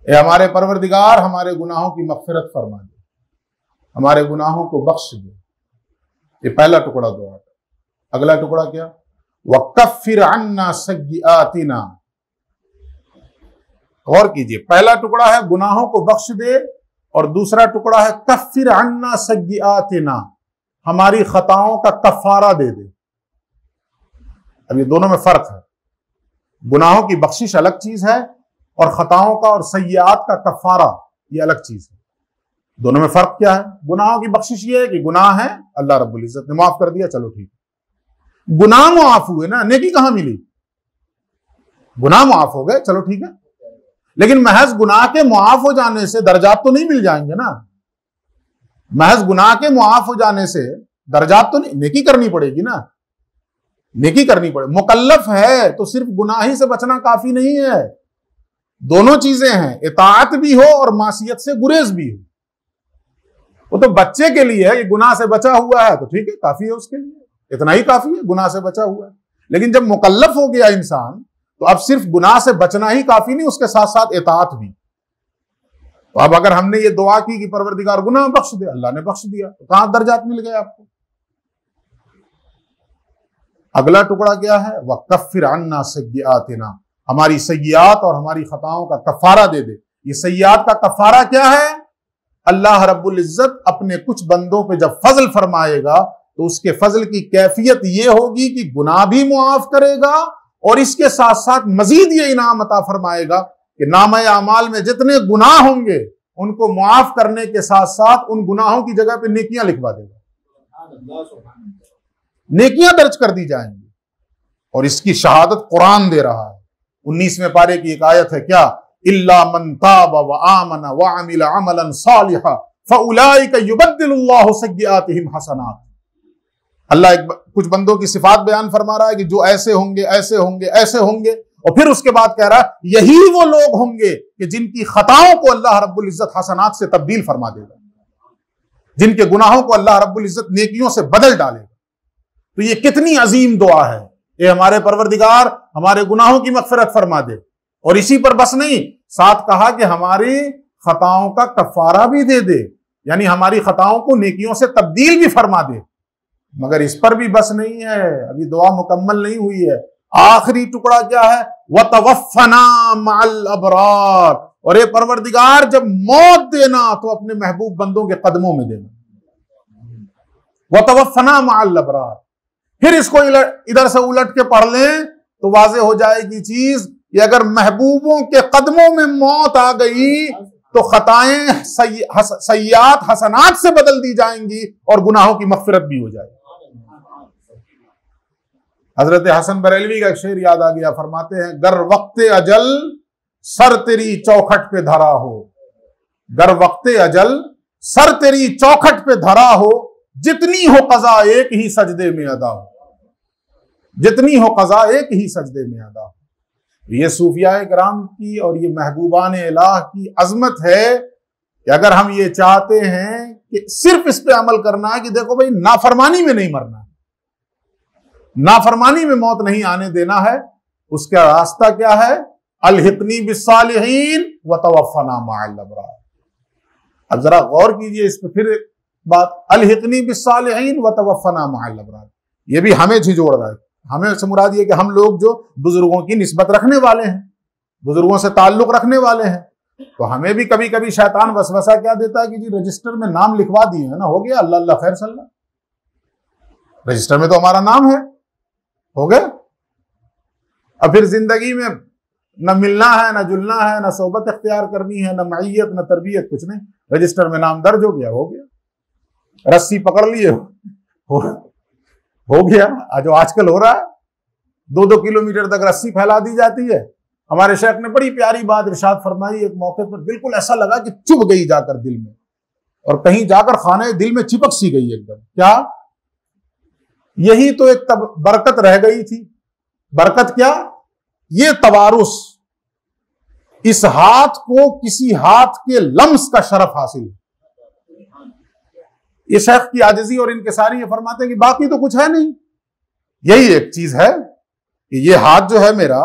ए हमारे परवरदिगार हमारे गुनाहों की मग़फ़िरत फरमा दे, हमारे गुनाहों को बख्श दे। ये पहला टुकड़ा दुआ का। अगला टुकड़ा क्या? वकफ्फिर अन्ना सय्यिआतिना। गौर कीजिए, पहला टुकड़ा है गुनाहों को बख्श दे और दूसरा टुकड़ा है कफ्फिर अन्ना सय्यिआतिना, हमारी खताओं का कफारा दे दे। अब ये दोनों में फर्क है। गुनाहों की बख्शिश अलग चीज है और खताओं का और सय्यात का कफारा ये अलग चीज है। दोनों में फर्क क्या है? गुनाहों की बख्शिश ये है कि गुनाह है, अल्लाह रब्बुल इज्जत ने माफ कर दिया, चलो ठीक है। गुनाह मुआफ हुए ना, नेकी कहां मिली? गुनाह मुआफ हो गए, चलो ठीक है। लेकिन महज गुनाह के मुआफ हो जाने से दर्जात तो नहीं मिल जाएंगे ना। महज गुनाह के मुआफ हो जाने से दर्जात तो नहीं, नेकी करनी पड़ेगी ना, नेकी करनी पड़े। मुकल्लफ है तो सिर्फ गुनाही से बचना काफी नहीं है, दोनों चीजें हैं, इताअत भी हो और मासियत से गुरेज भी हो। वो तो बच्चे के लिए है, ये गुनाह से बचा हुआ है तो ठीक है, काफी है उसके लिए, इतना ही काफी है, गुनाह से बचा हुआ है। लेकिन जब मुकल्लफ हो गया इंसान तो अब सिर्फ गुनाह से बचना ही काफी नहीं, उसके साथ साथ इताअत भी। तो अब अगर हमने ये दुआ की कि परवरदिगार गुनाह बख्श दे, अल्लाह ने बख्श दिया, तो कहां दर्जात मिल गए आपको? अगला टुकड़ा क्या है? वकफ्फिर अन्ना सय्यिआतिना, हमारी सय्यात और हमारी खताओं का कफारा दे दे। ये सय्यात का कफारा क्या है? अल्लाह रब्बुल इज्जत अपने कुछ बंदों पे जब फजल फरमाएगा तो उसके फजल की कैफियत ये होगी कि गुनाह भी मुआफ करेगा और इसके साथ साथ मजीद ये इनाम अता फरमाएगा कि नामा अमाल में जितने गुनाह होंगे उनको मुआफ करने के साथ साथ उन गुनाहों की जगह पे नेकियां लिखवा देगा, नेकियां दर्ज कर दी जाएंगी। और इसकी शहादत कुरान दे रहा है। 19वें पारे की एक आयत है, क्या? इल्ला मन ताबा व आमना व अमिला अमलन सालिहा फउलाइका युबद्दिलुल्लाहु सय्यिआतिहिम हसनात। अल्लाह कुछ बंदों की सिफात बयान फरमा रहा है कि जो ऐसे होंगे, ऐसे होंगे, ऐसे होंगे, और फिर उसके बाद कह रहा है यही वो लोग होंगे कि जिनकी खताओं को अल्लाह रब्बुल इज्जत हसनात से तब्दील फरमा देगा, जिनके गुनाहों को अल्लाह रब्बुल इज्जत नेकियों से बदल डालेगा। तो ये कितनी अजीम दुआ है, ये हमारे परवरदिगार हमारे गुनाहों की मग़फ़िरत फरमा दे। और इसी पर बस नहीं, साथ कहा कि हमारी खताओं का कफारा भी दे दे, यानी हमारी खताओं को नेकियों से तब्दील भी फरमा दे। मगर इस पर भी बस नहीं है, अभी दुआ मुकम्मल नहीं हुई है। आखिरी टुकड़ा क्या है? वतवफ़्फ़ना मअल अबरार, और ये परवरदिगार जब मौत देना तो अपने महबूब बंदों के कदमों में देना। व तवफ़ना मअल अबरार। फिर इसको इधर से उलट के पढ़ लें तो वाज़ेह हो जाएगी चीज कि अगर महबूबों के कदमों में मौत आ गई तो खताएं सय्यात हसनात से बदल दी जाएंगी और गुनाहों की मग़फ़िरत भी हो जाएगी। हजरत हसन बरेलवी का एक शेर याद आ गया, फरमाते हैं गर वक्ते अजल सर तेरी चौखट पे धरा हो, गर वक्ते अजल सर तेरी चौखट पे धरा हो, जितनी हो कज़ा एक ही सजदे में अदा हो, जितनी हो कज़ा एक ही सजदे में अदा हो। ये सूफियाए किराम की और ये महबूबान इलाह की अजमत है कि अगर हम ये चाहते हैं कि सिर्फ इस पे अमल करना है कि देखो भाई नाफरमानी में नहीं मरना है, नाफरमानी में मौत नहीं आने देना है, उसका रास्ता क्या है? अलहिकनी बिस्सालिहीन व तवफ़ना मअल अबरार। अब जरा गौर कीजिए इस पर फिर बात, अलहिकनी बिस्सालिहीन व तवफ़ना मअल अबरार, ये भी हमें झिझोड़ रहा है। हमें से मुराद ये कि हम लोग जो बुजुर्गों की निस्बत रखने वाले हैं, बुजुर्गों से ताल्लुक रखने वाले हैं, तो हमें भी कभी कभी शैतान वसवसा क्या देता है कि जी रजिस्टर में नाम लिखवा दिए है ना, हो गया, अल्लाह अल्लाह खैर सल्ला, रजिस्टर में तो हमारा नाम है, हो गया। अब फिर जिंदगी में न मिलना है, न जुलना है, न सोबत इख्तियार करनी है, न मईयत, न तरबियत, कुछ नहीं, रजिस्टर में नाम दर्ज हो गया, हो गया। रस्सी पकड़ लिए हो गया। जो आजकल हो रहा है, 2-2 किलोमीटर तक रस्सी फैला दी जाती है। हमारे शेख ने बड़ी प्यारी बात इरशाद फरमाई एक मौके पर, बिल्कुल ऐसा लगा कि चुभ गई जाकर दिल में, और कहीं जाकर खाने दिल में चिपक सी गई एकदम। क्या? यही तो एक तब बरकत रह गई थी। बरकत क्या? ये तवारुस, इस हाथ को किसी हाथ के लम्स का शरफ हासिल है। ये शेख की आजिज़ी और इनकिसारी ये फरमाते हैं कि बाकी तो कुछ है नहीं, यही एक चीज है कि ये हाथ जो है मेरा,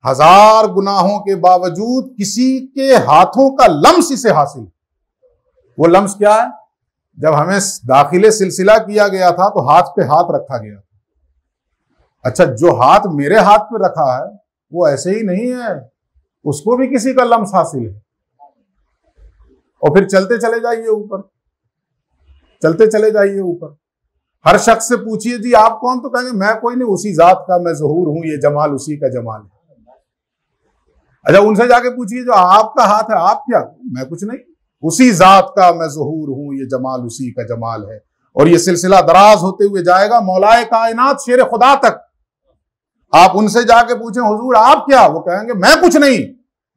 1000 गुनाहों के बावजूद किसी के हाथों का लम्स इसे हासिल। वो लम्स क्या है? जब हमें दाखिले सिलसिला किया गया था तो हाथ पे हाथ रखा गया। अच्छा, जो हाथ मेरे हाथ पे रखा है वो ऐसे ही नहीं है, उसको भी किसी का लम्स हासिल है। और फिर चलते चले जाइए ऊपर, चलते चले जाइए ऊपर। हर शख्स से पूछिए जी आप कौन, तो कहेंगे मैं कोई नहीं, उसी जात का मैं ज़हूर हूं, ये जमाल उसी का जमाल है। अच्छा, उनसे जाके पूछिए जो आपका हाथ है, आप क्या? मैं कुछ नहीं, उसी जात का मैं ज़हूर हूं, ये जमाल उसी का जमाल है। और ये सिलसिला दराज होते हुए जाएगा मौलाए कायनात शेर खुदा तक। आप उनसे जाके पूछें हुजूर आप क्या, वो कहेंगे मैं कुछ नहीं,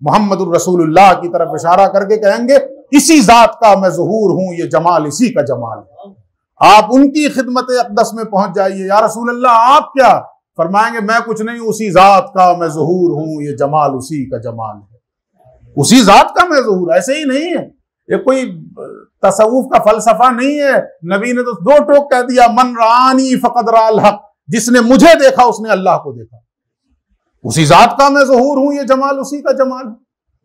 मोहम्मदुर रसूलुल्लाह की तरफ इशारा करके कहेंगे इसी जात का मैं ज़हूर हूं, ये जमाल इसी का जमाल है। आप उनकी खिदमत अक़दस में पहुंच जाइए, या रसूल अल्लाह आप क्या? फरमाएंगे मैं कुछ नहीं, उसी जात का मैं ज़हूर हूं, ये जमाल उसी का जमाल है। उसी जात का मैं ज़हूर, ऐसे ही नहीं है, ये कोई तसव्वुफ का फलसफा नहीं है। नबी ने तो 2 टोक कह दिया, मन रानी फ़क़द राल हक़, जिसने मुझे देखा उसने अल्लाह को देखा। उसी जात का मैं ज़हूर हूं, ये जमाल उसी का जमाल है।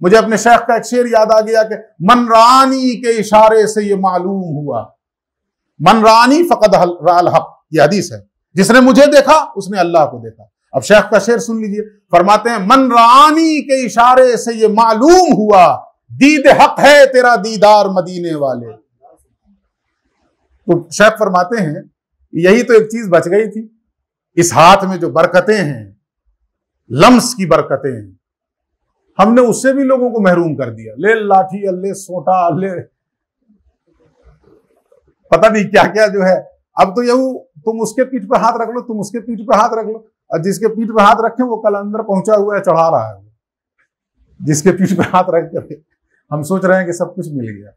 मुझे अपने शेख का एक शेर याद आ गया कि मन रानी के इशारे से ये मालूम हुआ, मन रानी फ़क़द राल हक़, ये हदीस है, जिसने मुझे देखा उसने अल्लाह को देखा। अब शेख का शेर सुन लीजिए, फरमाते हैं मन रानी के इशारे से ये मालूम हुआ, दीद हक है तेरा दीदार मदीने वाले। तो शेख फरमाते हैं यही तो एक चीज बच गई थी, इस हाथ में जो बरकतें हैं, लम्स की बरकतें हैं, हमने उससे भी लोगों को महरूम कर दिया। ले लाठी, ले सोटा, ले पता नहीं क्या क्या जो है। अब तो यूं तुम उसके पीठ पे हाथ रख लो, तुम उसके पीठ पे हाथ रख लो, और जिसके पीठ पे हाथ रखे वो कल अंदर पहुंचा हुआ है, चढ़ा रहा है। जिसके पीठ पे हाथ रख करके हम सोच रहे हैं कि सब कुछ मिल गया।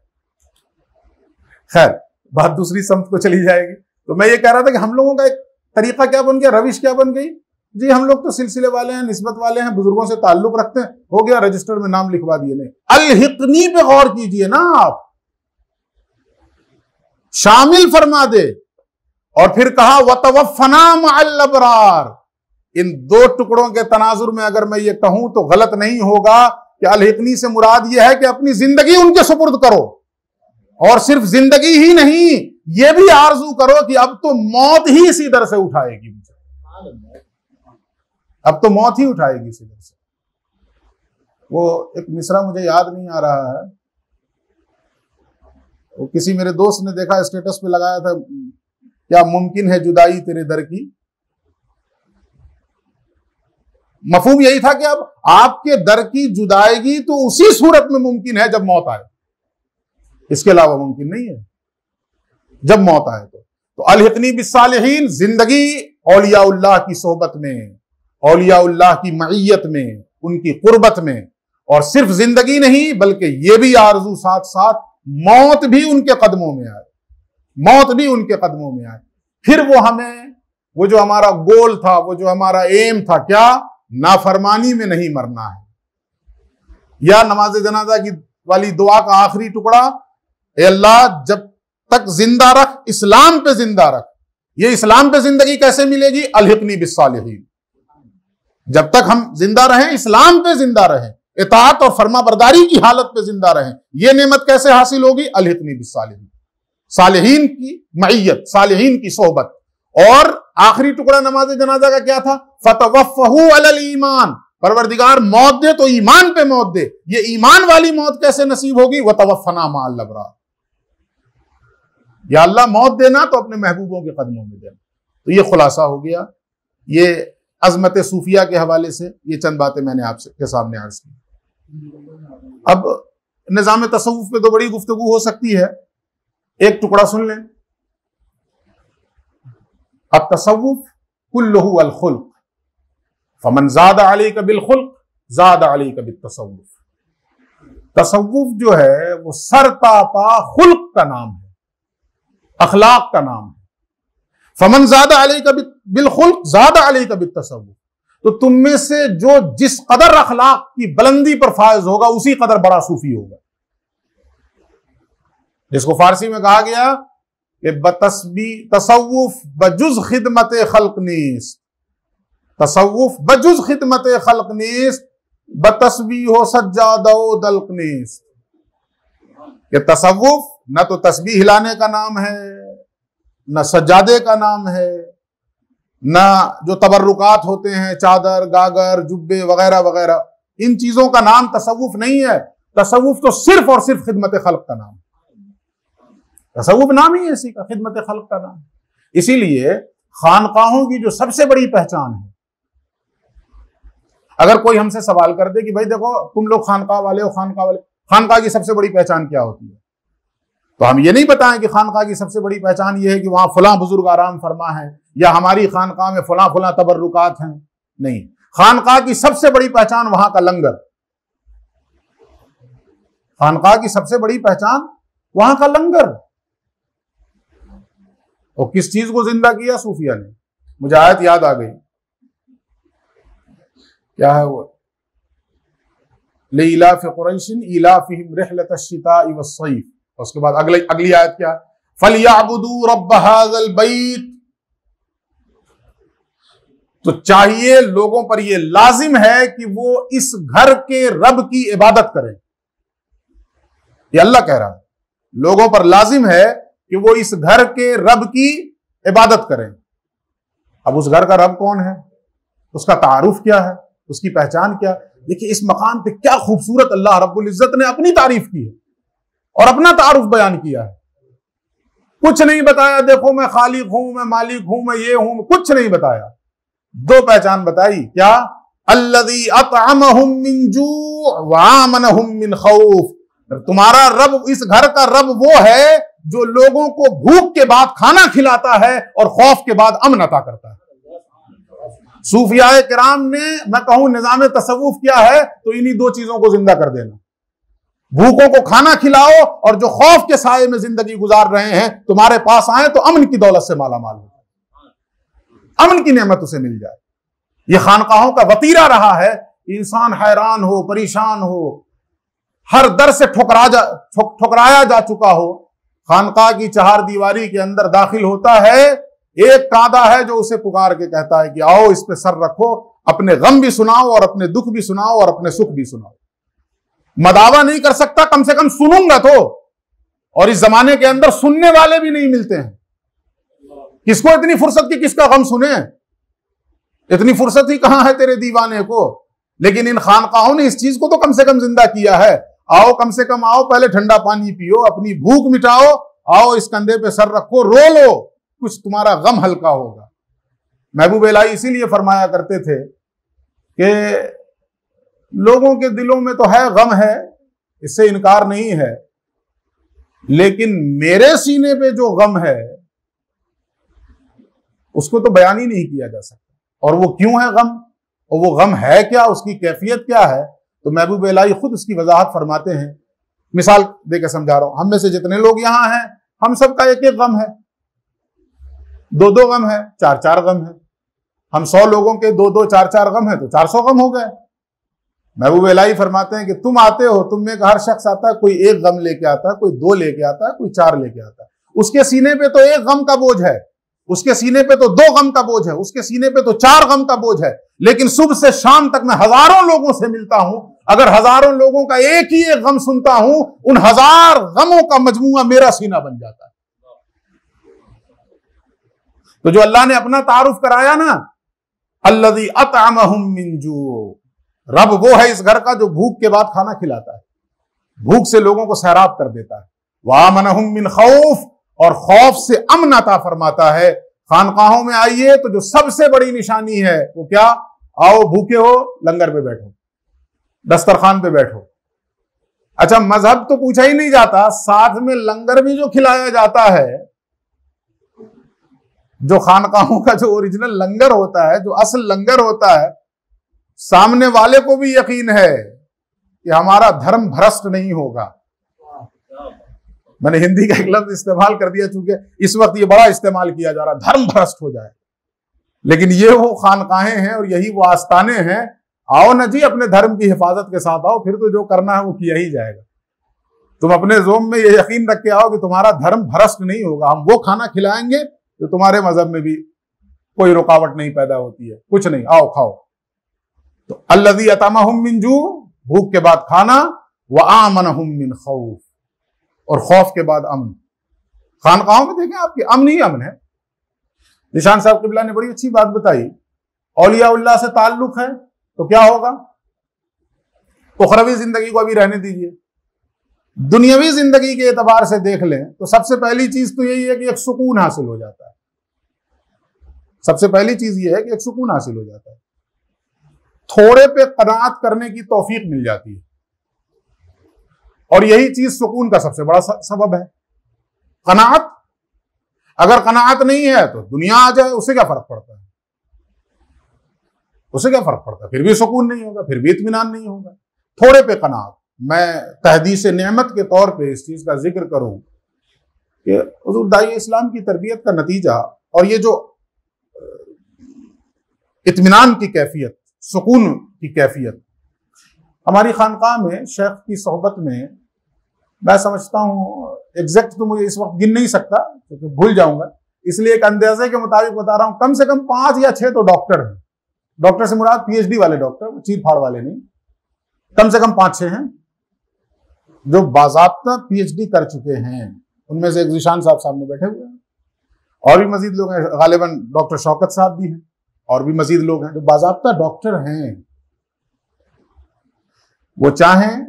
खैर, बात दूसरी समत को चली जाएगी। तो मैं ये कह रहा था कि हम लोगों का एक तरीका क्या बन गया, रविश क्या बन गई जी, हम लोग तो सिलसिले वाले हैं, निस्बत वाले हैं, बुजुर्गों से ताल्लुक रखते हैं, हो गया, रजिस्टर में नाम लिखवा दिए। नहीं, अल-हिक़नी पे गौर कीजिए ना, आप शामिल फरमा दे। और फिर कहा वतवफ़ना मअल अबरार। इन 2 टुकड़ों के तनाजुर में अगर मैं ये कहूं तो गलत नहीं होगा कि अल-हिक़नी से मुराद यह है कि अपनी जिंदगी उनके सुपुर्द करो, और सिर्फ जिंदगी ही नहीं, ये भी आरजू करो कि अब तो मौत ही इसी दर से उठाएगी मुझे, अब तो मौत ही उठाएगी इसी दर से। वो एक मिसरा मुझे याद नहीं आ रहा है, वो किसी मेरे दोस्त ने देखा, स्टेटस पे लगाया था, क्या मुमकिन है जुदाई तेरे दर की? मफहूम यही था कि अब आपके दर की जुदाईगी तो उसी सूरत में मुमकिन है जब मौत आए, इसके अलावा मुमकिन नहीं है। जब मौत आए तो अलहिकनी बिस्सालिहीन, जिंदगी औलियाउल्लाह की सोहबत में, औलियाउल्लाह की मईयत में, उनकी कुर्बत में। और सिर्फ जिंदगी नहीं बल्कि यह भी आरजू साथ साथ मौत भी उनके कदमों में आए, मौत भी उनके कदमों में आए। फिर वो हमें, वो जो हमारा गोल था, वो जो हमारा एम था, क्या नाफरमानी में नहीं मरना है, या नमाज जनाजा की वाली दुआ का आखिरी टुकड़ा, ए अल्लाह जब तक जिंदा रख, इस्लाम पे जिंदा रख। ये इस्लाम पे जिंदगी कैसे मिलेगी? अलहिकनी बिस्सालिहीन। जब तक हम जिंदा रहें, इस्लाम पे जिंदा रहें, इताअत और फरमाबरदारी की हालत पे जिंदा रहें, यह नेमत कैसे हासिल होगी? अलहिकनी बिस्सालिहीन, सालिहीन की मईयत, सालिहीन की सोहबत। और आखिरी टुकड़ा नमाज जनाजा का क्या था? फतवफ़्फ़हू अलल ईमान, परवरदिगार मौत दे तो ईमान पे मौत दे। ये ईमान वाली मौत कैसे नसीब होगी? वतवफ़्फ़ना मअल अबरार, या अल्लाह मौत देना तो अपने महबूबों के कदमों में देना। तो ये खुलासा हो गया। ये अजमत सूफिया के हवाले से ये चंद बातें मैंने आपसे के सामने अर्ज की। अब निज़ाम तसव्वुफ पे तो बड़ी गुफ्तगू हो सकती है, एक टुकड़ा सुन लें। अब तसव्वुफ कुल्लुहु अल खुल्क, फमन ज़ादा अलैका बिल खुल्क ज़ादा अलैका बित तसव्वुफ। तसव्वुफ जो है वो सरतापा खुल्क का नाम है, अखलाक का नाम है। फमन ज़ादा अलैका बिल खुल्क ज़ादा अलैका बित तसव्वुफ। तो तुम में से जो जिस कदर अखलाक की बुलंदी पर फायज होगा उसी कदर बड़ा सूफी होगा, जिसको फारसी में कहा गया कि तसव्वुफ बजुज खिदमत खल्क नीस, तसव्वुफ बजुज खिदमत खल्क नीस, बतस्बीह सज्जादो दल्क नीस। ये तसव्वुफ न तो तस्बीह हिलाने का नाम है, न सज्जादे का नाम है, न जो तबर्रुकात होते हैं, चादर, गागर, जुब्बे वगैरह वगैरह, इन चीजों का नाम तसव्वुफ नहीं है। तसव्वुफ तो सिर्फ और सिर्फ खिदमत खल्क का नाम है। तसव्वुफ नाम ही ऐसी का, खिदमत खल्क का नाम। इसीलिए खानकाहों की जो सबसे बड़ी पहचान है, अगर कोई हमसे सवाल कर दे कि भाई देखो तुम लोग खानकाह वाले हो, खानकाह वाले, खानकाह की सबसे बड़ी पहचान क्या होती है, तो हम ये नहीं बताएं कि खानकाह की सबसे बड़ी पहचान ये है कि वहां फलां बुजुर्ग आराम फरमा है, या हमारी खानकाह में फलां फलां तबर्रुकात हैं। नहीं, खानकाह की सबसे बड़ी पहचान वहां का लंगर, खानकाह की सबसे बड़ी पहचान वहां का लंगर। और किस चीज को जिंदा किया सूफिया ने? मुझे आयत याद आ गई, क्या है वो? लिइलाफि कुरैशिन इलाफिहिम रिहलतश शिताइ वस्सैफ। उसके बाद अगली आयत क्या? फलयअबुदू रब्ब हाज़ल बैत। तो चाहिए लोगों पर यह लाजिम है कि वो इस घर के रब की इबादत करें। ये अल्लाह कह रहा है, लोगों पर लाजिम है कि वो इस घर के रब की इबादत करें। अब उस घर का रब कौन है, उसका तारुफ क्या है, उसकी पहचान क्या? देखिए इस मकाम पे क्या खूबसूरत अल्लाह रब्बुल इज्जत ने अपनी तारीफ की है और अपना तारुफ बयान किया है। कुछ नहीं बताया, देखो मैं खालिक हूं, मैं मालिक हूं, मैं ये हूं, कुछ नहीं बताया। दो पहचान बताई, क्या? अल्लज़ी अतअमहुम मिन जू व आमनहुम मिन खौफ। तुम्हारा रब, इस घर का रब वो है जो लोगों को भूख के बाद खाना खिलाता है और खौफ के बाद अमन अता करता है। सूफियाए किराम ने, मैं कहूं निजाम तसव्वुफ क्या है, तो इन्हीं दो चीजों को जिंदा कर देना। भूखों को खाना खिलाओ और जो खौफ के साये में जिंदगी गुजार रहे हैं तुम्हारे पास आए तो अमन की दौलत से माला माल हो, अमन की नेमत उसे मिल जाए। यह खानकाहों का वतीरा रहा है। इंसान हैरान हो, परेशान हो, हर दर से ठुकराया जा चुका हो, खानकाह की चहार दीवारी के अंदर दाखिल होता है, एक कादा है जो उसे पुकार के कहता है कि आओ इस पे सर रखो, अपने गम भी सुनाओ और अपने दुख भी सुनाओ और अपने सुख भी सुनाओ। मदावा नहीं कर सकता, कम से कम सुनूंगा तो। और इस जमाने के अंदर सुनने वाले भी नहीं मिलते हैं। किसको इतनी फुर्सत की किसका गम सुने? इतनी फुर्सत ही कहां है तेरे दीवाने को। लेकिन इन खानकाहों ने इस चीज को तो कम से कम जिंदा किया है। आओ, कम से कम आओ, पहले ठंडा पानी पियो, अपनी भूख मिटाओ, आओ इस कंधे पे सर रखो, रो लो, कुछ तुम्हारा गम हल्का होगा। महबूब इलाही इसीलिए फरमाया करते थे कि लोगों के दिलों में तो है गम है, इससे इनकार नहीं है, लेकिन मेरे सीने पे जो गम है उसको तो बयान ही नहीं किया जा सकता। और वो क्यों है गम, और वो गम है क्या, उसकी कैफियत क्या है, तो महबूब इलाही खुद उसकी वजाहत फरमाते हैं। मिसाल देकर समझा रहा हूं, हम में से जितने लोग यहां हैं, हम सबका एक एक गम है, दो दो गम है, चार चार गम है। हम 100 लोगों के दो दो चार चार गम है तो 400 गम हो गए। महबूब इलाही फरमाते हैं कि तुम आते हो, तुम में हर शख्स आता है, कोई एक गम लेके आता है, कोई 2 लेके आता है, कोई 4 लेके आता है। उसके सीने पे तो एक गम का बोझ है, उसके सीने पे तो 2 गम का बोझ है, उसके सीने पे तो 4 गम का बोझ है। लेकिन सुबह से शाम तक मैं हजारों लोगों से मिलता हूं, अगर हजारों लोगों का एक ही एक गम सुनता हूं, उन 1000 गमों का मजमुआ मेरा सीना बन जाता है। तो जो अल्लाह ने अपना तारुफ कराया ना, अल्लज़ी अतअमहुम मिन जू, रब वो है इस घर का जो भूख के बाद खाना खिलाता है, भूख से लोगों को सैराब कर देता है। वामनहुम मिन खौफ, और खौफ से अमन अता फरमाता है। खानकाहों में आइए तो जो सबसे बड़ी निशानी है वो क्या, आओ भूखे हो लंगर पे बैठो, दस्तरखान पे बैठो। अच्छा, मजहब तो पूछा ही नहीं जाता, साथ में लंगर भी जो खिलाया जाता है, जो खानकाहों का जो ओरिजिनल लंगर होता है, जो असल लंगर होता है, सामने वाले को भी यकीन है कि हमारा धर्म भ्रष्ट नहीं होगा। मैंने हिंदी का एक लफ्ज इस्तेमाल कर दिया, चूंकि इस वक्त ये बड़ा इस्तेमाल किया जा रहा, धर्म भ्रष्ट हो जाए, लेकिन ये वो खानकाहें हैं और यही वो आस्थाने हैं। आओ ना जी, अपने धर्म की हिफाजत के साथ आओ, फिर तो जो करना है वो किया ही जाएगा। तुम अपने जोम में ये यकीन रख के आओ कि तुम्हारा धर्म भ्रष्ट नहीं होगा, हम वो खाना खिलाएंगे तो तुम्हारे मजहब में भी कोई रुकावट नहीं पैदा होती है, कुछ नहीं, आओ खाओ। तो अल्लज़ी अतअमहुम मिन जू, भूख के बाद खाना, व आमनहुम मिन खौफ, और खौफ के बाद अमन। खानकाहों में देखें आपकी अमन ही अमन है। निशान साहब क़िबला ने बड़ी अच्छी बात बताई, औलियाउल्लाह से ताल्लुक है तो क्या होगा, उखरवी जिंदगी को अभी रहने दीजिए, दुनियावी जिंदगी के एतबार से देख लें तो सबसे पहली चीज तो यही है कि एक सुकून हासिल हो जाता है। सबसे पहली चीज यह है कि एक सुकून हासिल हो जाता है, थोड़े पे कनाअत करने की तौफीक मिल जाती है, और यही चीज सुकून का सबसे बड़ा सबब है, कनाअत। अगर कनाअत नहीं है तो दुनिया आ जाए, उससे क्या फर्क पड़ता है, उससे क्या फर्क पड़ता है, फिर भी सुकून नहीं होगा, फिर भी इत्मीनान नहीं होगा। थोड़े पे कनाअत। मैं तहदीस नेमत के तौर पे इस चीज का जिक्र करूं कि हुजूर दाई इस्लाम की तरबियत का नतीजा और ये जो इत्मीनान की कैफियत, सुकून की कैफियत, हमारी खानकाह में शेख की सोहबत में, मैं समझता हूँ एग्जैक्ट तो मुझे इस वक्त गिन नहीं सकता क्योंकि भूल जाऊंगा, इसलिए एक अंदाजे के मुताबिक बता रहा हूँ, कम से कम 5 या 6 तो डॉक्टर हैं। डॉक्टर से मुराद पीएचडी वाले डॉक्टर, चीर फाड़ वाले नहीं, कम से कम 5-6 हैं जो बाज़ाब्ता पीएचडी कर चुके हैं। उनमें से एक ज़ीशान साहब सामने बैठे हुए हैं, और भी मजीद लोग हैं, गालिबन डॉक्टर शौकत साहब भी हैं, और भी मजीद लोग हैं जो बाज़ाब्ता डॉक्टर हैं। वो चाहें,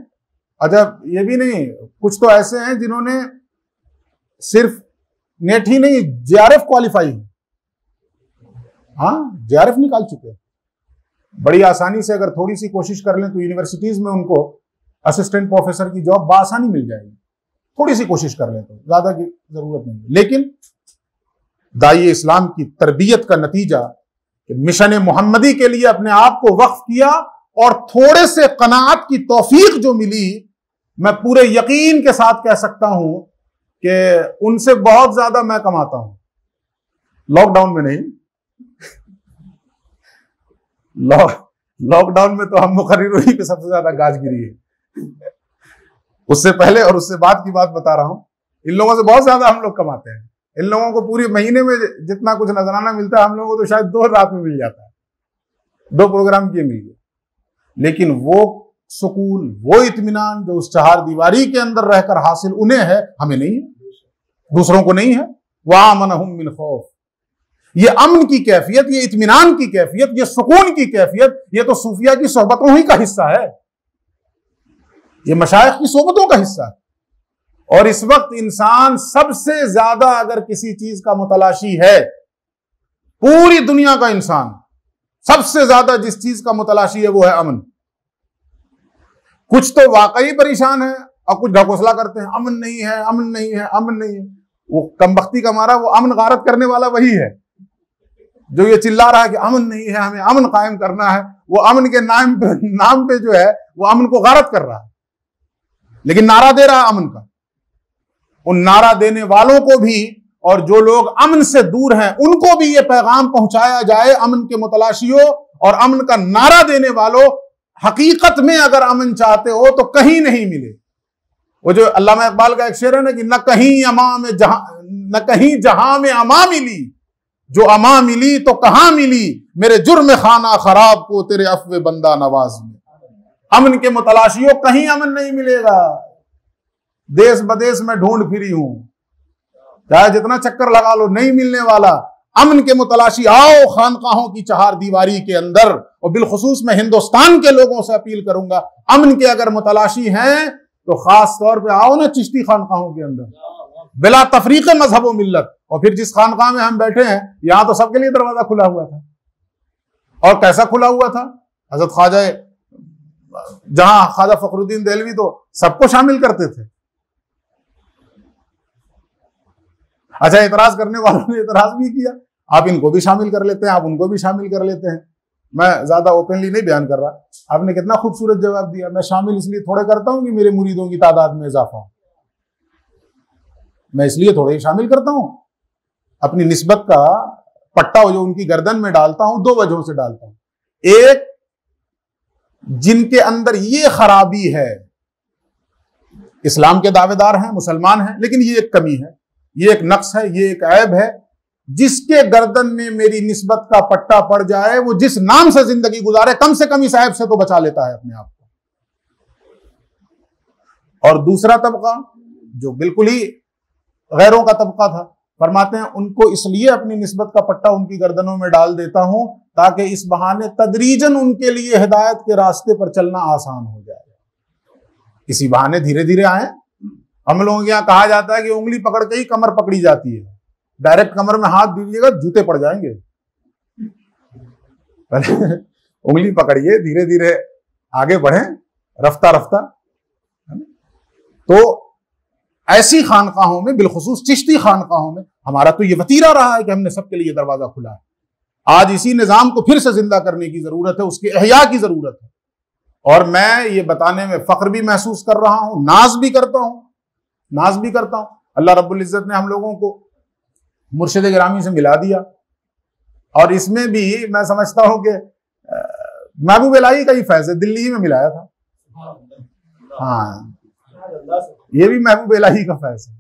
अच्छा ये भी नहीं, कुछ तो ऐसे हैं जिन्होंने सिर्फ नेट ही नहीं, जेआरएफ क्वालिफाई, हाँ जेआरएफ निकाल चुके हैं। बड़ी आसानी से अगर थोड़ी सी कोशिश कर लें तो यूनिवर्सिटीज में उनको असिस्टेंट प्रोफेसर की जॉब बासानी मिल जाएगी, थोड़ी सी कोशिश कर लें तो, ज्यादा की जरूरत नहीं है। लेकिन दाई इस्लाम की तरबियत का नतीजा कि मिशन मोहम्मदी के लिए अपने आप को वक्फ किया और थोड़े से कनाअत की तौफीक जो मिली, मैं पूरे यकीन के साथ कह सकता हूं कि उनसे बहुत ज्यादा मैं कमाता हूं। लॉकडाउन में नहीं, लॉकडाउन में तो हम मुकर्रिरों ही पे सबसे ज्यादा गाजगिरी है। उससे पहले और उससे बाद की बात बता रहा हूं, इन लोगों से बहुत ज्यादा हम लोग कमाते हैं। इन लोगों को पूरे महीने में जितना कुछ नजराना मिलता है, हम लोगों को तो शायद 2 रात में मिल जाता है, 2 प्रोग्राम किए मिल गए। लेकिन वो सुकून, वो इत्मीनान जो उस 4 दीवारी के अंदर रहकर हासिल उन्हें है, हमें नहीं है, दूसरों को नहीं है। वामनहुम मिन खौफ, ये अमन की कैफियत, ये इत्मीनान की कैफियत, ये सुकून की कैफियत, ये तो सूफिया की सोहबतों ही का हिस्सा है, ये मशाइख की सोहबतों का हिस्सा है। और इस वक्त इंसान सबसे ज्यादा अगर किसी चीज का मुतलाशी है, पूरी दुनिया का इंसान सबसे ज्यादा जिस चीज का मुतलाशी है वो है अमन। कुछ तो वाकई परेशान है और कुछ ढकोसला करते हैं, अमन नहीं है, अमन नहीं है, अमन नहीं है। वो कमबख्ती का मारा, वो अमन गारत करने वाला वही है जो ये चिल्ला रहा है कि अमन नहीं है, हमें अमन कायम करना है। वो अमन के नाम पे जो है वो अमन को गारत कर रहा है, लेकिन नारा दे रहा है अमन का। उन नारा देने वालों को भी और जो लोग अमन से दूर हैं उनको भी ये पैगाम पहुंचाया जाए, अमन के मुतलाशियों और अमन का नारा देने वालों, हकीकत में अगर अमन चाहते हो तो कहीं नहीं मिले। वो जो अल्लामा इकबाल का एक शेर है ना कि न कहीं जहां में अमा मिली, जो अमा मिली तो कहां मिली, मेरे जुर्म खाना खराब को तेरे अफ़्वे बंदा नवाज में। अमन के मुतलाशियों कहीं अमन नहीं मिलेगा। देश बदेश में ढूंढ फिरी हूं, चाहे जितना चक्कर लगा लो, नहीं मिलने वाला। अमन के मुतलाशी आओ खानकाहों की चहार दीवारी के अंदर। और बिलखुसूस मैं हिंदुस्तान के लोगों से अपील करूंगा, अमन के अगर मुतलाशी हैं तो खास तौर पे आओ ना चिश्ती खानकाहों के अंदर, बिला तफरीक मजहब व मिल्लत। और फिर जिस खानकाह में हम बैठे हैं, यहां तो सबके लिए दरवाजा खुला हुआ था। और कैसा खुला हुआ था? हजरत ख्वाजा, जहां ख्वाजा फखरुद्दीन देहलवी तो सबको शामिल करते थे। अच्छा, एतराज करने वालों ने एतराज भी किया, आप इनको भी शामिल कर लेते हैं, आप उनको भी शामिल कर लेते हैं। मैं ज्यादा ओपनली नहीं बयान कर रहा। आपने कितना खूबसूरत जवाब दिया। मैं शामिल इसलिए थोड़े करता हूं कि मेरे मुरीदों की तादाद में इजाफा हो, मैं इसलिए थोड़े ही शामिल करता हूं। अपनी निस्बत का पट्टा जो उनकी गर्दन में डालता हूं, दो वजहों से डालता हूं। एक, जिनके अंदर ये खराबी है, इस्लाम के दावेदार हैं, मुसलमान हैं, लेकिन ये एक कमी है, ये एक नक्स है, ये एक ऐब है, जिसके गर्दन में मेरी निस्बत का पट्टा पड़ जाए, वो जिस नाम से जिंदगी गुजारे, कम से कम इस ऐब से तो बचा लेता है अपने आप को। और दूसरा तबका जो बिल्कुल ही गैरों का तबका था, फरमाते हैं उनको इसलिए अपनी निस्बत का पट्टा उनकी गर्दनों में डाल देता हूं ताकि इस बहाने तदरीजन उनके लिए हिदायत के रास्ते पर चलना आसान हो जाए। इसी बहाने धीरे धीरे आए। हम लोगों के यहां कहा जाता है कि उंगली पकड़ के ही कमर पकड़ी जाती है, डायरेक्ट कमर में हाथ दीजिएगा जूते पड़ जाएंगे। उंगली पकड़िए, धीरे धीरे आगे बढ़े, रफ्ता रफ्ता। तो ऐसी खानकाहों में, बिलखुसूस चिश्ती खानकाहों में, हमारा तो ये वतीरा रहा है कि हमने सबके लिए दरवाजा खुला है। आज इसी निजाम को फिर से जिंदा करने की जरूरत है, उसके एहया की जरूरत है। और मैं ये बताने में फख्र भी महसूस कर रहा हूं, नाज भी करता हूं। अल्लाह रब्बुल इज्जत ने हम लोगों को मुर्शिद गिरामी से मिला दिया। और इसमें भी मैं समझता हूं कि महबूब इलाही का ही फैज़ है, दिल्ली ही में मिलाया था। हाँ, ये भी महबूब इलाही का फैज़ है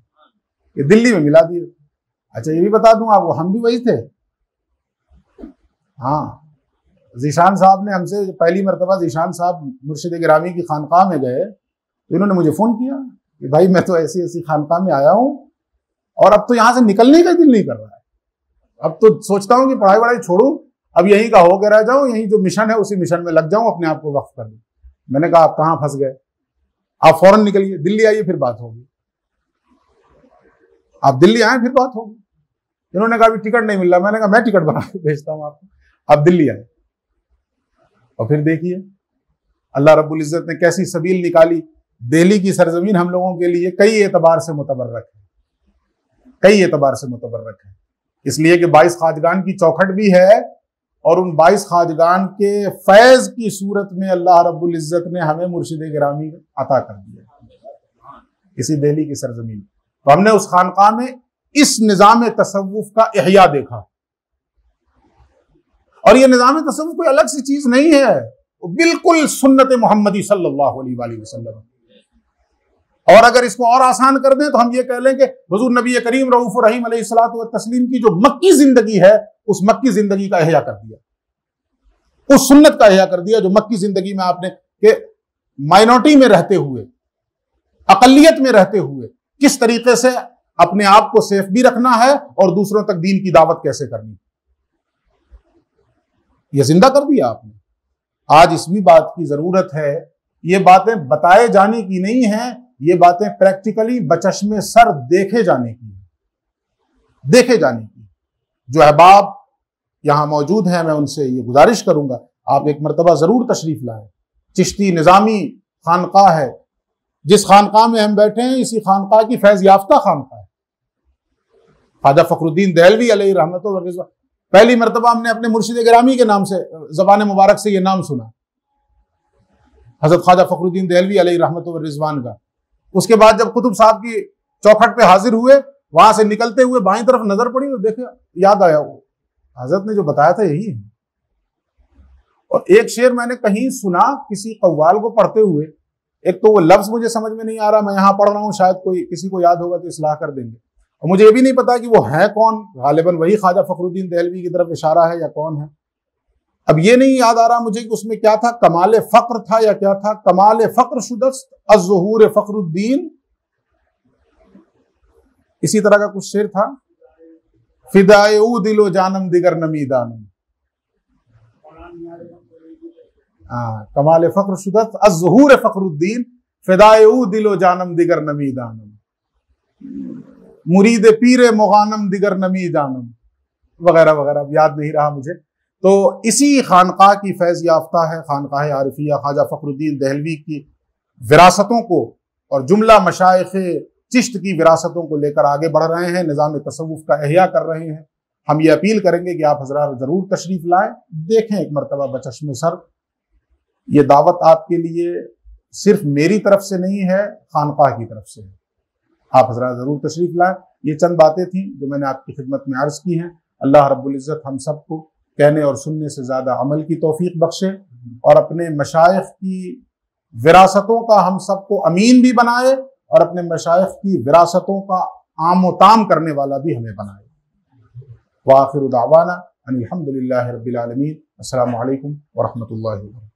कि दिल्ली में मिला दिया। अच्छा, ये भी बता दूं आपको, हम भी वही थे। हाँ, ज़ीशान साहब ने हमसे पहली मरतबा, ज़ीशान साहब मुर्शिद गिरामी की खानकाह में गए तो इन्होंने मुझे फोन किया कि भाई मैं तो ऐसी ऐसी खानकाह में आया हूं और अब तो यहां से निकलने का दिल नहीं कर रहा है। अब तो सोचता हूं कि पढ़ाई वढ़ाई छोड़ूं, अब यहीं का होकर रह जाऊं, यहीं जो मिशन है उसी मिशन में लग जाऊं, अपने आप को वक्फ कर दूं। मैंने कहा आप कहां फंस गए, आप फौरन निकलिए, दिल्ली आइए, फिर बात होगी। आप दिल्ली आए, फिर बात होगी। इन्होंने कहा अभी टिकट नहीं मिल रहा। मैंने कहा मैं टिकट बना के भेजता हूं आपको, आप दिल्ली आए। और फिर देखिए अल्लाह रब्बुल इज्जत ने कैसी सबील निकाली। दिल्ली की सरजमीन हम लोगों के लिए कई एतबार से मुतबर्रक है, इसलिए कि 22 खाजगान की चौखट भी है और उन 22 खाजगान के फैज की सूरत में अल्लाह रब्बुल इज्जत ने हमें मुर्शिद गिरामी अता कर दिया इसी दिल्ली की सरजमीन। तो हमने उस खानकाह में इस निज़ाम तसव्वुफ का इहया देखा। और ये निज़ाम तसव्वुफ कोई अलग सी चीज नहीं है, बिल्कुल सुन्नत मोहम्मदी सल्लल्लाहु अलैहि वसल्लम। और अगर इसको और आसान कर दें तो हम ये कह लें कि हुजूर नबी करीम रऊफ रहीम अलैहिस्सलातु व तस्लीम की जो मक्की जिंदगी है, उस मक्की जिंदगी का इहया कर दिया, उस सुन्नत का इहया कर दिया जो मक्की जिंदगी में आपने कि माइनॉरिटी में रहते हुए, अकलियत में रहते हुए किस तरीके से अपने आप को सेफ भी रखना है और दूसरों तक दीन की दावत कैसे करनी, यह जिंदा कर दिया आपने। आज इस भी बात की जरूरत है, ये बातें बताए जाने की नहीं है, ये बातें प्रैक्टिकली बचश्मे सर देखे जाने की जो अहबाब यहां मौजूद हैं, मैं उनसे ये गुजारिश करूंगा आप एक मरतबा जरूर तशरीफ लाएं। चिश्ती निजामी खानकाह है, जिस खानकाह में हम बैठे हैं इसी खानकाह की फैज याफ्ता खानकाह है। ख्वाजा फखरुद्दीन दहलवी अलैहि रहमत व रिज़वान, पहली मरतबा हमने अपने मुर्शिद गिरामी के नाम से ज़बान मुबारक से ये नाम सुना, हजरत ख्वाजा फखरुद्दीन दहलवी अलैहि रहमत व रिज़वान का। उसके बाद जब कुतुब साहब की चौखट पे हाजिर हुए, वहां से निकलते हुए बाईं तरफ नजर पड़ी और देखे, याद आया वो हजरत ने जो बताया था यही है। और एक शेर मैंने कहीं सुना किसी कव्वाल को पढ़ते हुए, एक तो वो लफ्ज मुझे समझ में नहीं आ रहा, मैं यहां पढ़ रहा हूं, शायद कोई किसी को याद होगा तो इस्लाह कर देंगे। और मुझे ये भी नहीं पता कि वो है कौन, गालिबन वही ख्वाजा फखरुद्दीन दहलवी की तरफ इशारा है या कौन है। अब ये नहीं याद आ रहा मुझे कि उसमें क्या था, कमाल फक्र था या क्या था। कमाल फक्र शुदस्त अज़्ज़ुहूर फखरुद्दीन, इसी तरह का कुछ शेर था। फिदाए ऊ दिलो जानम दिगर नमी दानम, कमाल फक्र शुदस्त अज़्ज़ुहूर फखरुद्दीन, फिदाए ऊ दिलो जानम दिगर नमी दानम, मुरीद पीरे मुगानम दिगर नमी जानम, वगैरह वगैरह, याद नहीं रहा मुझे। तो इसी खानकाह की फैज़ याफ्ता है खानकाह आरिफिया। ख्वाजा फखरुद्दीन दहलवी की विरासतों को और जुमला मशाइख़े चिश्त की विरासतों को लेकर आगे बढ़ रहे हैं, निज़ाम तसव्वुफ़ का एहया कर रहे हैं। हम ये अपील करेंगे कि आप हज़रात ज़रूर तशरीफ़ लाएं, देखें एक मरतबा बचश्मे सर। ये दावत आपके लिए सिर्फ मेरी तरफ से नहीं है, खानकाह की तरफ से है। आप हज़रात ज़रूर तशरीफ़ लाएं। ये चंद बातें थी जो मैंने आपकी खिदमत में अर्ज़ की हैं। अल्लाह रब्बुल इज़्ज़त हम सबको कहने और सुनने से ज़्यादा अमल की तौफीक बख्शे और अपने मशाइख़ की विरासतों का हम सबको अमीन भी बनाए और अपने मशाइख़ की विरासतों का आमो ताम करने वाला भी हमें बनाए। व आखिरु दावाना अनिल हम्दुलिल्लाहि रब्बिल आलमीन। अस्सलामु अलैकुम व रहमतुल्लाहि व बरकातुहू।